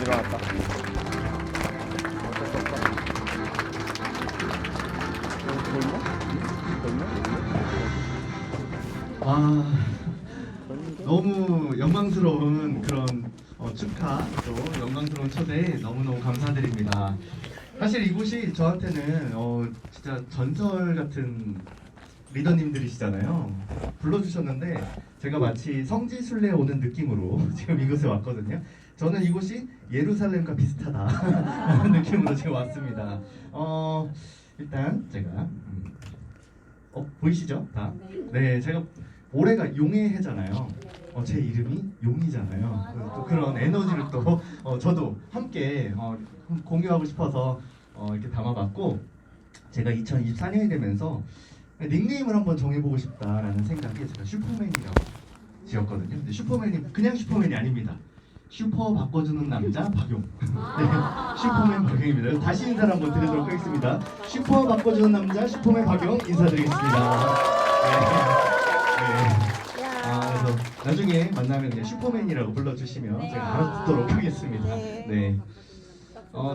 일어났다. 아, 너무 영광스러운 그런 축하 또 영광스러운 초대 너무너무 감사드립니다. 사실 이곳이 저한테는 진짜 전설 같은 리더님들이시잖아요. 불러주셨는데 제가 마치 성지순례에 오는 느낌으로 지금 이곳에 왔거든요. 저는 이곳이 예루살렘과 비슷하다라는 느낌으로 지금 왔습니다. 일단 제가 보이시죠? 다? 네, 제가 올해가 용의 해잖아요. 제 이름이 용이잖아요. 또 그런 에너지를 또 저도 함께 공유하고 싶어서 이렇게 담아봤고, 제가 2024년이 되면서 닉네임을 한번 정해보고 싶다라는 생각에 제가 슈퍼맨이라고 지었거든요. 근데 슈퍼맨이 그냥 슈퍼맨이 아닙니다. 슈퍼 바꿔주는 남자 박용. 네, 슈퍼맨 박용입니다. 다시 인사를 한번 드리도록 하겠습니다. 슈퍼 바꿔주는 남자 슈퍼맨 박용 인사드리겠습니다. 그래서 나중에 만나면 그냥 슈퍼맨이라고 불러주시면 제가 알아듣도록 하겠습니다. 네.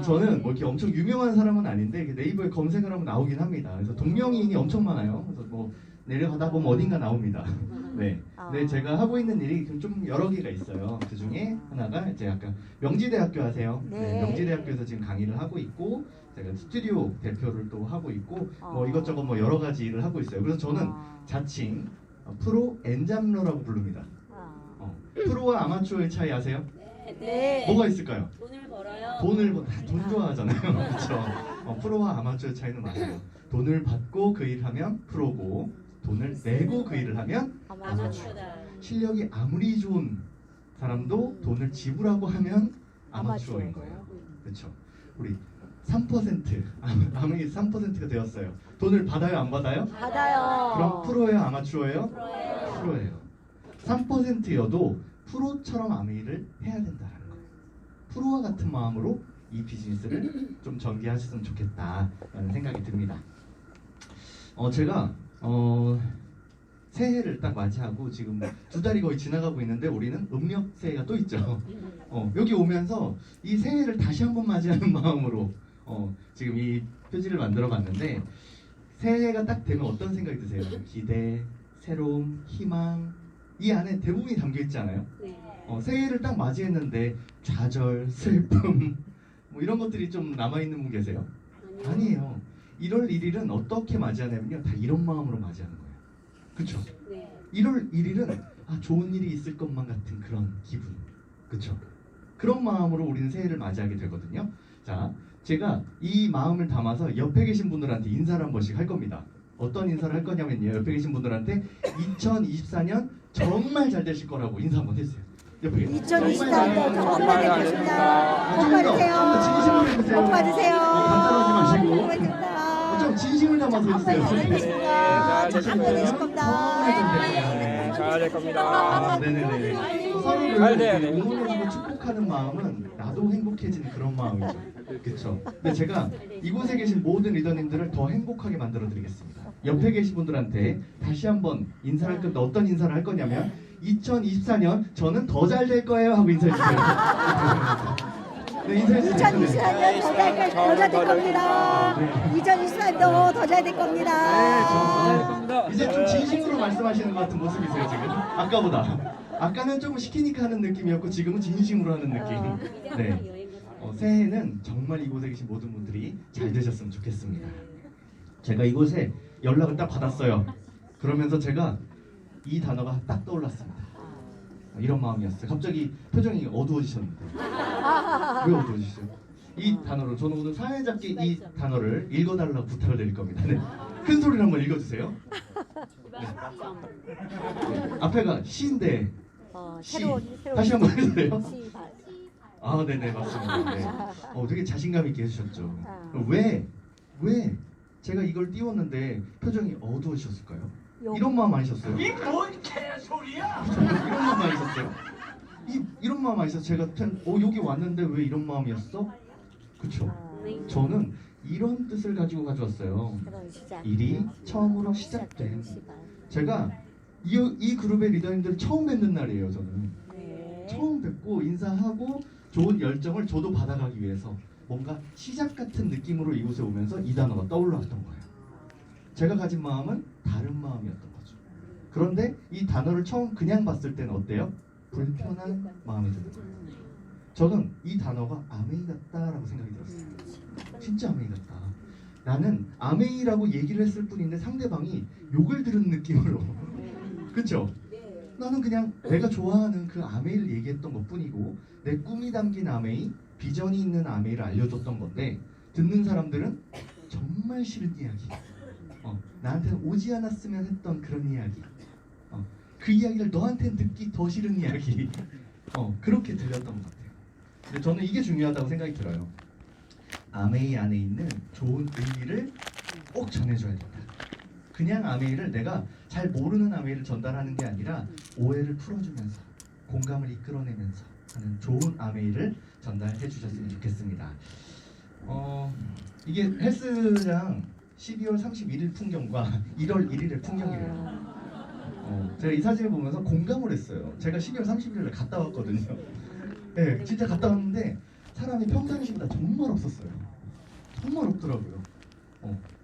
저는 뭐 이렇게 엄청 유명한 사람은 아닌데 네이버에 검색을 하면 나오긴 합니다. 그래서 동명이인이 엄청 많아요. 그래서 뭐 내려가다 보면 어딘가 나옵니다. 네. 근데 제가 하고 있는 일이 좀 여러 개가 있어요. 그 중에 하나가 이제 약간 명지대학교 아세요? 네. 명지대학교에서 지금 강의를 하고 있고, 제가 스튜디오 대표를 또 하고 있고, 뭐 이것저것 뭐 여러 가지 일을 하고 있어요. 그래서 저는 자칭 프로 엔잡러라고 부릅니다. 프로와 아마추어의 차이 아세요? 네. 뭐가 있을까요? 돈을 벌어요. 돈 좋아하잖아요. 그렇죠. 프로와 아마추어의 차이는 맞아요. 돈을 받고 그 일을 하면 프로고, 돈을 내고 그 일을 하면 아마추어. 실력이 아무리 좋은 사람도 돈을 지불하고 하면 아마추어인 거예요. 그렇죠. 우리 3% 아무리 3%가 되었어요. 돈을 받아요, 안 받아요? 받아요. 그럼 프로예요, 아마추어예요? 프로예요. 3%여도 프로처럼 아메이를 해야 된다는 거예요. 프로와 같은 마음으로 이 비즈니스를 좀 전개하셨으면 좋겠다라는 생각이 듭니다. 제가 새해를 딱 맞이하고 지금 2달이 거의 지나가고 있는데 우리는 음력 새해가 또 있죠. 여기 오면서 이 새해를 다시 한번 맞이하는 마음으로 지금 이 표지를 만들어 봤는데, 새해가 딱 되면 어떤 생각이 드세요? 기대, 새로움, 희망, 이 안에 대부분이 담겨 있잖아요. 새해를 딱 맞이했는데 좌절, 슬픔 뭐 이런 것들이 좀 남아있는 분 계세요? 아니에요. 1월 1일은 어떻게 맞이하냐면요, 다 이런 마음으로 맞이하는 거예요. 그쵸? 1월 1일은 좋은 일이 있을 것만 같은 그런 기분. 그쵸? 그런 마음으로 우리는 새해를 맞이하게 되거든요. 자, 제가 이 마음을 담아서 옆에 계신 분들한테 인사를 한 번씩 할 겁니다. 어떤 인사를 할 거냐면요, 옆에 계신 분들한테 2024년 정말 잘 되실 거라고 인사 한번 해주세요. 옆에 2024년 정말 잘 되십니다. 복 받으세요. 진심으로 해주세요. 복 받으세요. 간단하지 마시고 복 받으십니다. 좀 진심을 담아서 해주세요. 잘 되십니다. 잘 되실 겁니다. 잘 될 겁니다. 네네네. 잘 서로를 돼야 돼. 응원하고 축복하는 마음은 나도 행복해지는 그런 마음이죠. 그렇죠. 근데 제가 이곳에 계신 모든 리더님들을 더 행복하게 만들어 드리겠습니다. 옆에 계신 분들한테 다시 한번 인사를 할 건데 어떤 인사를 할 거냐면 2024년 저는 더 잘 될 거예요 하고 인사해 주세요. 네, 인사해 주세요. 2024년 더 잘 될 겁니다. 2024년도 더 잘 될 겁니다. 이제 좀 진심으로 말씀하시는 것 같은 모습이세요 지금. 아까보다. 아까는 조금 시키니까 하는 느낌이었고 지금은 진심으로 하는 느낌. 네. 새해에는 정말 이곳에 계신 모든 분들이 잘 되셨으면 좋겠습니다. 제가 이곳에 연락을 딱 받았어요. 그러면서 제가 이 단어가 딱 떠올랐습니다. 이런 마음이었어요. 갑자기 표정이 어두워지셨는데 왜 어두워지시죠? 이 단어로 저는 오늘 사회잡기 이 단어를 읽어달라고 부탁을 드릴 겁니다. 네. 큰 소리로 한번 읽어주세요. 네. 네. 앞에가 시인데 시. 다시 한번 해주세요. 네네 맞습니다. 네. 되게 자신감 있게 해주셨죠. 왜 제가 이걸 띄웠는데 표정이 어두워지셨을까요? 이런 마음 아니셨어요? 이 뭔 개소리야? 이런 마음 아니셨어요? 이런 마음 아니셨어요? 제가 여기 왔는데 왜 이런 마음이었어? 그쵸? 저는 이런 뜻을 가지고 가져왔어요. 일이 처음으로 시작된. 제가 이 그룹의 리더님들 처음 뵙는 날이에요. 저는 처음 뵙고 인사하고 좋은 열정을 저도 받아가기 위해서 뭔가 시작 같은 느낌으로 이곳에 오면서 이 단어가 떠올랐던 거예요. 제가 가진 마음은 다른 마음이었던 거죠. 그런데 이 단어를 처음 그냥 봤을 때는 어때요? 불편한 마음이 드는 거예요. 저는 이 단어가 아메이 같다라고 생각이 들었어요. 진짜 아메이 같다. 나는 아메이라고 얘기를 했을 뿐인데 상대방이 욕을 들은 느낌으로 그쵸? 나는 그냥 내가 좋아하는 그 아메이를 얘기했던 것 뿐이고 내 꿈이 담긴 아메이, 비전이 있는 아메이를 알려줬던 건데 듣는 사람들은 정말 싫은 이야기, 나한테는 오지 않았으면 했던 그런 이야기, 그 이야기를 너한테 듣기 더 싫은 이야기, 그렇게 들렸던 것 같아요. 근데 저는 이게 중요하다고 생각이 들어요. 아메이 안에 있는 좋은 의미를 꼭 전해줘야 된다. 그냥 아메이를 내가 잘 모르는 아메이를 전달하는 게 아니라 오해를 풀어주면서 공감을 이끌어내면서 하는 좋은 아메이를 전달해 주셨으면 좋겠습니다. 이게 헬스장 12월 31일 풍경과 1월 1일의 풍경이래요. 제가 이 사진을 보면서 공감을 했어요. 제가 12월 31일에 갔다 왔거든요. 네, 진짜 갔다 왔는데 사람이 평상시보다 정말 없었어요. 정말 없더라고요.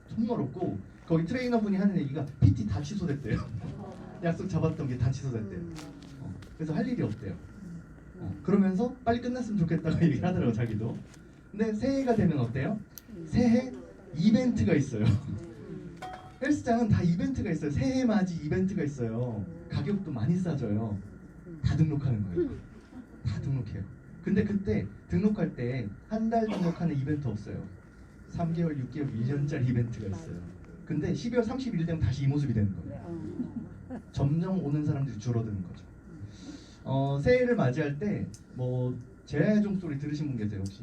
정말 없고 거기 트레이너분이 하는 얘기가 PT 다 취소됐대요. 약속 잡았던 게 다 취소됐대요. 그래서 할 일이 없대요. 그러면서 빨리 끝났으면 좋겠다고 얘기를 하더라고요, 자기도. 근데 새해가 되면 어때요? 새해 이벤트가 있어요. 헬스장은 다 이벤트가 있어요. 새해 맞이 이벤트가 있어요. 가격도 많이 싸져요. 다 등록하는 거예요. 다 등록해요. 근데 그때 등록할 때 한 달 등록하는 이벤트 없어요. 3개월, 6개월, 1년짜리 이벤트가 있어요. 근데 12월 31일 되면 다시 이 모습이 되는 거예요. 점점 오는 사람들이 줄어드는 거죠. 새해를 맞이할 때 뭐 제아의 종소리 들으신 분 계세요 혹시?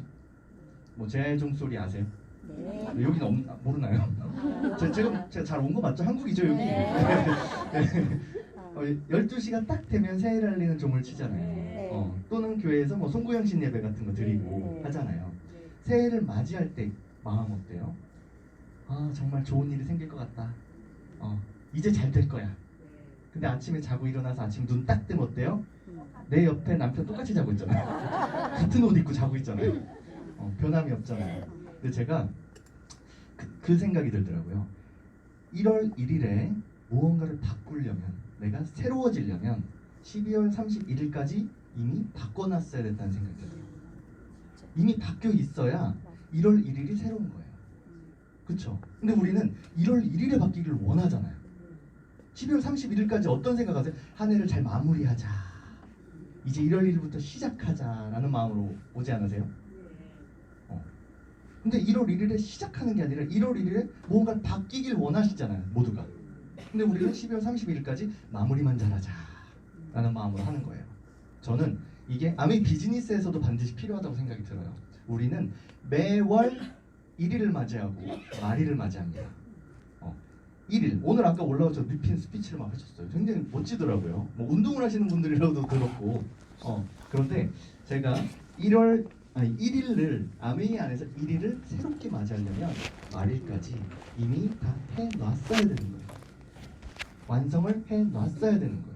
뭐 제아의 종소리 아세요? 네. 여기는 모르나요? 제가 잘 온 거 맞죠? 한국이죠 여기? 네. 12시가 딱 되면 새해를 알리는 종을 치잖아요. 네. 또는 교회에서 뭐 송구영신 예배 같은 거 드리고 네. 하잖아요. 새해를 맞이할 때 마음 어때요? 아 정말 좋은 일이 생길 것 같다. 이제 잘 될 거야. 근데 아침에 자고 일어나서 아침 눈 딱 뜨면 어때요? 내 옆에 남편 똑같이 자고 있잖아요. 같은 옷 입고 자고 있잖아요. 변함이 없잖아요. 근데 제가 그 생각이 들더라고요. 1월 1일에 무언가를 바꾸려면 내가 새로워지려면 12월 31일까지 이미 바꿔놨어야 됐다는 생각이 들어요. 이미 바뀌어 있어야 1월 1일이 새로운 거예요. 그쵸? 근데 우리는 1월 1일에 바뀌기를 원하잖아요. 12월 31일까지 어떤 생각하세요? 한 해를 잘 마무리하자. 이제 1월 1일부터 시작하자라는 마음으로 오지 않으세요? 근데 1월 1일에 시작하는 게 아니라 1월 1일에 뭔가 바뀌길 원하시잖아요. 모두가. 근데 우리는 12월 31일까지 마무리만 잘하자 라는 마음으로 하는 거예요. 저는 이게 아메이 비즈니스에서도 반드시 필요하다고 생각이 들어요. 우리는 매월 1일을 맞이하고 말일을 맞이합니다. 1일 오늘 아까 올라오셔서 리핀 스피치를 막 하셨어요. 굉장히 멋지더라고요. 뭐 운동을 하시는 분들이라고도 들었고 그런데 제가 1일을 아메이 안에서 1일을 새롭게 맞이하려면 말일까지 이미 다 해놨어야 되는 거예요. 완성을 해놨어야 되는 거예요.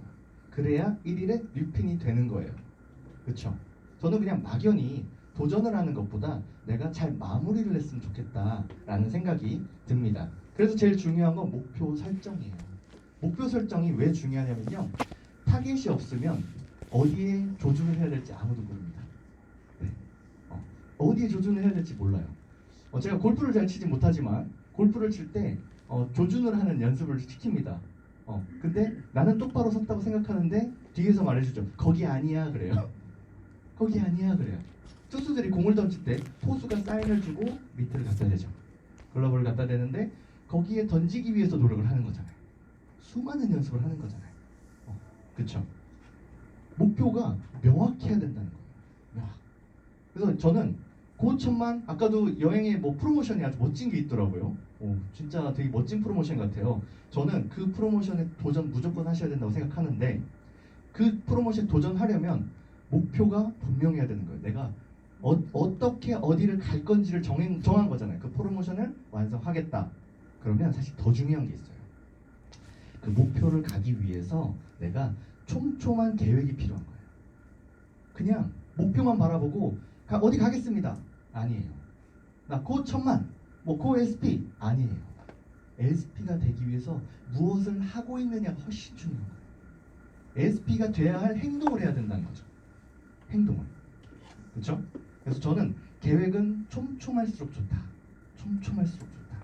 그래야 1일에 리핀이 되는 거예요. 그렇죠? 저는 그냥 막연히 도전을 하는 것보다 내가 잘 마무리를 했으면 좋겠다라는 생각이 듭니다. 그래서 제일 중요한 건 목표 설정이에요. 목표 설정이 왜 중요하냐면요. 타겟이 없으면 어디에 조준을 해야 될지 아무도 모릅니다. 네. 어디에 조준을 해야 될지 몰라요. 제가 골프를 잘 치지 못하지만 골프를 칠 때 조준을 하는 연습을 시킵니다. 근데 나는 똑바로 섰다고 생각하는데 뒤에서 말해주죠. 거기 아니야 그래요. 거기 아니야 그래요. 투수들이 공을 던질 때 포수가 사인을 주고 미트를 갖다 대죠. 글러브를 갖다 대는데 거기에 던지기 위해서 노력을 하는 거잖아요. 수많은 연습을 하는 거잖아요. 그쵸? 목표가 명확해야 된다는 거예요. 명확. 그래서 저는 고천만 아까도 여행에 뭐 프로모션이 아주 멋진 게 있더라고요. 진짜 되게 멋진 프로모션 같아요. 저는 그 프로모션에 도전 무조건 하셔야 된다고 생각하는데 그 프로모션 도전하려면 목표가 분명해야 되는 거예요. 내가 어떻게 어디를 갈 건지를 정한 거잖아요. 그 프로모션을 완성하겠다. 그러면 사실 더 중요한 게 있어요. 그 목표를 가기 위해서 내가 촘촘한 계획이 필요한 거예요. 그냥 목표만 바라보고 어디 가겠습니다. 아니에요. 나 고 1000만, 고 SP 아니에요. SP가 되기 위해서 무엇을 하고 있느냐가 훨씬 중요한 거예요. SP가 돼야 할 행동을 해야 된다는 거죠. 행동을. 그렇죠? 그래서 저는 계획은 촘촘할수록 좋다. 촘촘할수록 좋다.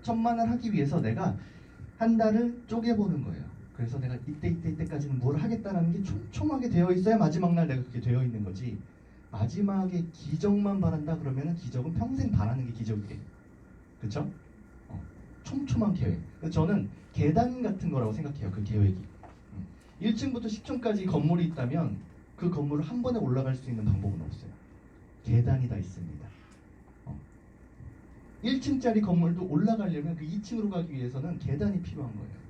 1000만을 하기 위해서 내가 한 달을 쪼개보는 거예요. 그래서 내가 이때까지는 뭘 하겠다라는 게 촘촘하게 되어 있어야 마지막 날 내가 그게 되어 있는 거지. 마지막에 기적만 바란다 그러면은 기적은 평생 바라는 게 기적이에요. 그렇죠? 촘촘한 계획. 그래서 저는 계단 같은 거라고 생각해요. 그 계획이. 1층부터 10층까지 건물이 있다면 그 건물을 한 번에 올라갈 수 있는 방법은 없어요. 계단이 다 있습니다. 1층짜리 건물도 올라가려면 그 2층으로 가기 위해서는 계단이 필요한 거예요.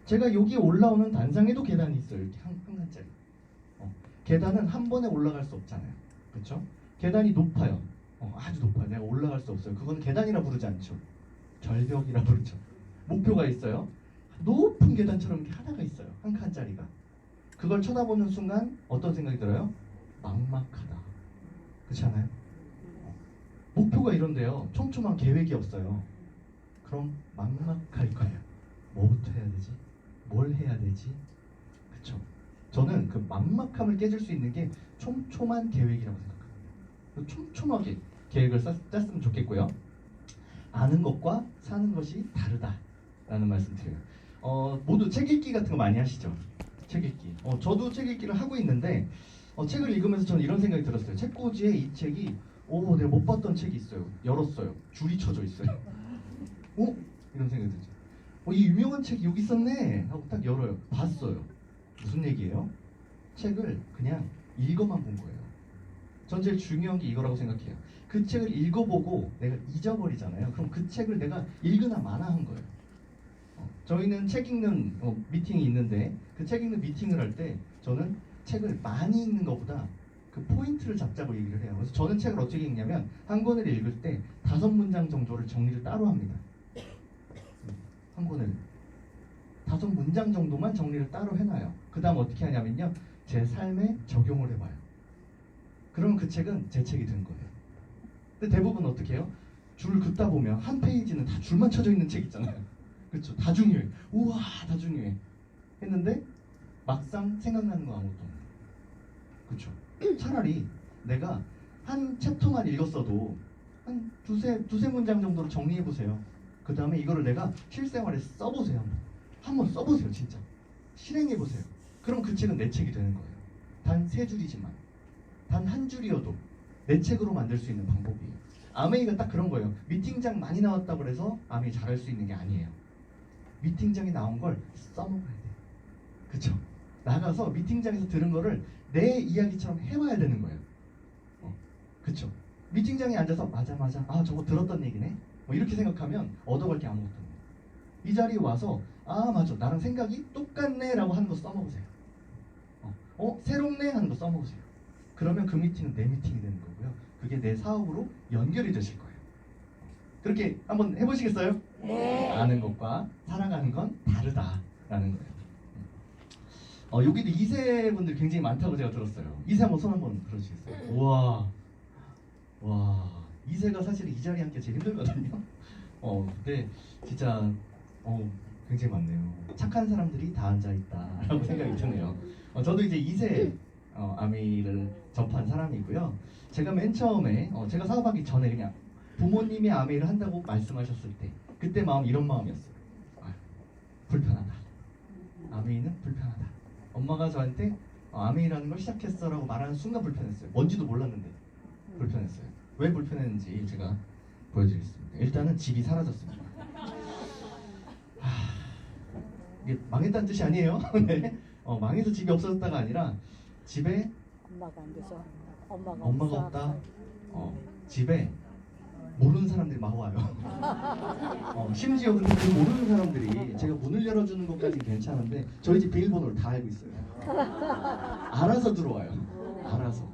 제가 여기 올라오는 단상에도 계단이 있어요. 이렇게 한 칸짜리. 계단은 한 번에 올라갈 수 없잖아요. 그렇죠? 계단이 높아요. 아주 높아요. 내가 올라갈 수 없어요. 그건 계단이라 부르지 않죠. 절벽이라 부르죠. 목표가 있어요. 높은 계단처럼 이렇게 하나가 있어요. 한 칸짜리가. 그걸 쳐다보는 순간 어떤 생각이 들어요? 막막하다. 그렇지 않아요? 목표가 이런데요. 촘촘한 계획이 없어요. 그럼 막막할 거예요. 뭐부터 해야 되지? 뭘 해야 되지? 그쵸? 저는 그 막막함을 깨줄 수 있는 게 촘촘한 계획이라고 생각합니다. 촘촘하게 계획을 짰으면 좋겠고요. 아는 것과 사는 것이 다르다라는 말씀 드려요. 모두 책 읽기 같은 거 많이 하시죠? 책 읽기. 저도 책 읽기를 하고 있는데 책을 읽으면서 저는 이런 생각이 들었어요. 책꽂이에 이 책이 내가 못 봤던 책이 있어요. 열었어요. 줄이 쳐져 있어요. 이런 생각이 들죠. 이 유명한 책이 여기 있었네 하고 딱 열어요. 봤어요. 무슨 얘기예요? 책을 그냥 읽어만 본 거예요. 전 제일 중요한 게 이거라고 생각해요. 그 책을 읽어보고 내가 잊어버리잖아요. 그럼 그 책을 내가 읽으나 마나 한 거예요. 저희는 책 읽는 미팅이 있는데 그 책 읽는 미팅을 할 때 저는 책을 많이 읽는 것보다 그 포인트를 잡자고 얘기를 해요. 그래서 저는 책을 어떻게 읽냐면 한 권을 읽을 때 5문장 정도를 정리를 따로 합니다. 한 권을 5문장 정도만 정리를 따로 해놔요. 그 다음 어떻게 하냐면요, 제 삶에 적용을 해봐요. 그러면 그 책은 제 책이 된 거예요. 근데 대부분 어떻게 해요? 줄을 긋다 보면 한 페이지는 다 줄만 쳐져 있는 책 있잖아요. 그렇죠? 다 중요해. 우와, 다 중요해. 했는데 막상 생각나는 거 아무것도 없는 거예요. 그렇죠? 차라리 내가 한 챕터만 읽었어도 한 두세 문장 정도로 정리해 보세요. 그 다음에 이거를 내가 실생활에 써보세요. 한번 써보세요. 진짜 실행해 보세요. 그럼 그 책은 내 책이 되는 거예요. 단 3줄이지만, 단 한 줄이어도 내 책으로 만들 수 있는 방법이에요. 아메이가 딱 그런 거예요. 미팅장 많이 나왔다고 해서 아메이 잘할 수 있는 게 아니에요. 미팅장에 나온 걸 써먹어야 돼요. 그쵸? 나가서 미팅장에서 들은 거를 내 이야기처럼 해봐야 되는 거예요. 그쵸? 미팅장에 앉아서 맞아 저거 들었던 얘기네, 이렇게 생각하면 얻어갈 게 아무것도 없네요. 이 자리에 와서 맞아, 나랑 생각이 똑같네 라고 하는 거 써먹으세요. 새롭네 하는 거 써먹으세요. 그러면 그 미팅은 내 미팅이 되는 거고요. 그게 내 사업으로 연결이 되실 거예요. 그렇게 한번 해보시겠어요? 네. 아는 것과 살아가는 건 다르다라는 거예요. 여기도 2세 분들 굉장히 많다고 제가 들었어요. 2세 한번 손 한번 들어주시겠어요? 우와, 와, 2세가 사실 이 자리에 앉기 제일 힘들거든요. 근데 진짜 굉장히 많네요. 착한 사람들이 다 앉아있다라고 생각이 드네요. 저도 이제 2세 아미를 접한 사람이고요. 제가 맨 처음에 제가 사업하기 전에 그냥 부모님이 아미를 한다고 말씀하셨을 때 그때 마음 이런 마음이었어요. 불편하다. 아미는 불편하다. 엄마가 저한테 아미라는 걸 시작했어라고 말하는 순간 불편했어요. 뭔지도 몰랐는데 불편했어요. 왜 불편했는지 제가 보여드리겠습니다. 일단은 집이 사라졌습니다. 이게 망했다는 뜻이 아니에요. 네. 망해서 집이 없어졌다가 아니라 집에 엄마가 안 계셔. 엄마가 없다. 집에 모르는 사람들이 막 와요. 심지어 근데 그 모르는 사람들이 제가 문을 열어주는 것까지는 괜찮은데 저희 집 비밀번호를 다 알고 있어요. 알아서 들어와요. 알아서.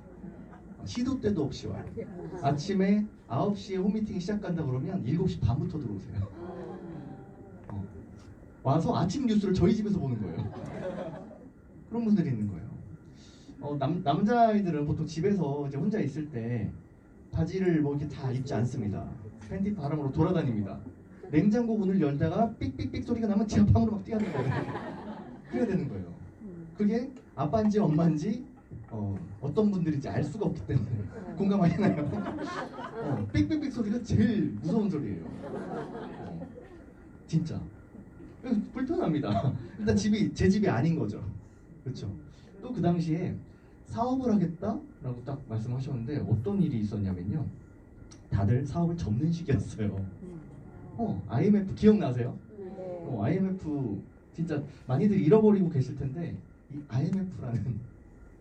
시도 때도 없이 와요. 아침에 9시에 홈미팅이 시작한다 그러면 7시 반부터 들어오세요. 와서 아침 뉴스를 저희 집에서 보는 거예요. 그런 분들이 있는 거예요. 남자아이들은 보통 집에서 이제 혼자 있을 때 바지를 뭐 이렇게 다 입지 않습니다. 팬티 바람으로 돌아다닙니다. 냉장고 문을 열다가 삑삑삑 소리가 나면 제 방으로 막 뛰어드는 거예요. 그래야 되는 거예요. 그게 아빠인지 엄마인지 어떤 분들인지 알 수가 없기 때문에 공감하시나요? 삑삑삑 소리가 제일 무서운 소리예요. 진짜 불편합니다. 일단 제 집이 아닌 거죠. 그렇죠? 또 그 당시에 사업을 하겠다라고 딱 말씀하셨는데 어떤 일이 있었냐면요. 다들 사업을 접는 시기였어요. IMF 기억나세요? IMF 진짜 많이들 잃어버리고 계실 텐데 이 IMF라는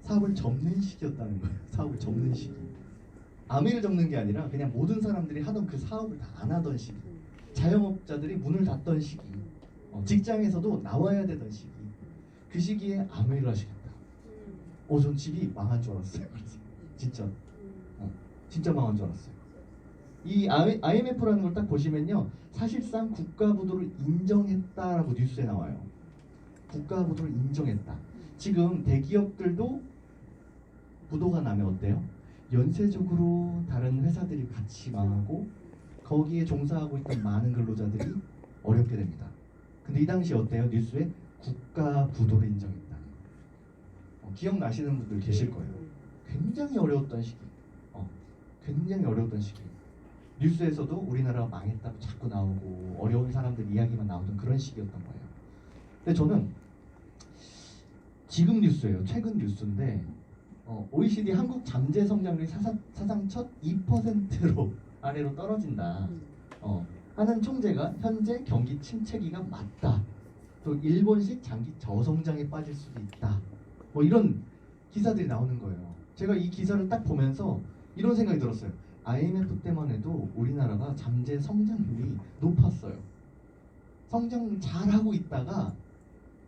사업을 접는 시기였다는 거예요. 사업을 접는 시기. 아메를 접는 게 아니라 그냥 모든 사람들이 하던 그 사업을 다 안 하던 시기. 자영업자들이 문을 닫던 시기. 직장에서도 나와야 되던 시기. 그 시기에 아메를 하시겠다. 전 집이 망한 줄 알았어요. 그래서 진짜 망한 줄 알았어요. 이 IMF라는 걸 딱 보시면요, 사실상 국가부도를 인정했다라고 뉴스에 나와요. 국가부도를 인정했다. 지금 대기업들도 부도가 나면 어때요? 연쇄적으로 다른 회사들이 같이 망하고 거기에 종사하고 있던 많은 근로자들이 어렵게 됩니다. 근데 이 당시 어때요? 뉴스에 국가부도를 인정했다. 기억나시는 분들 계실 거예요. 굉장히 어려웠던 시기. 굉장히 어려웠던 시기. 뉴스에서도 우리나라가 망했다고 자꾸 나오고 어려운 사람들 이야기만 나오던 그런 시기였던 거예요. 근데 저는 지금 뉴스예요. 최근 뉴스인데 OECD 한국 잠재 성장률이 사상 첫 2%로 아래로 떨어진다. 하는 총재가 현재 경기 침체기가 맞다. 또 일본식 장기 저성장에 빠질 수도 있다. 뭐 이런 기사들이 나오는 거예요. 제가 이 기사를 딱 보면서 이런 생각이 들었어요. IMF 때만 해도 우리나라가 잠재 성장률이 높았어요. 성장 잘하고 있다가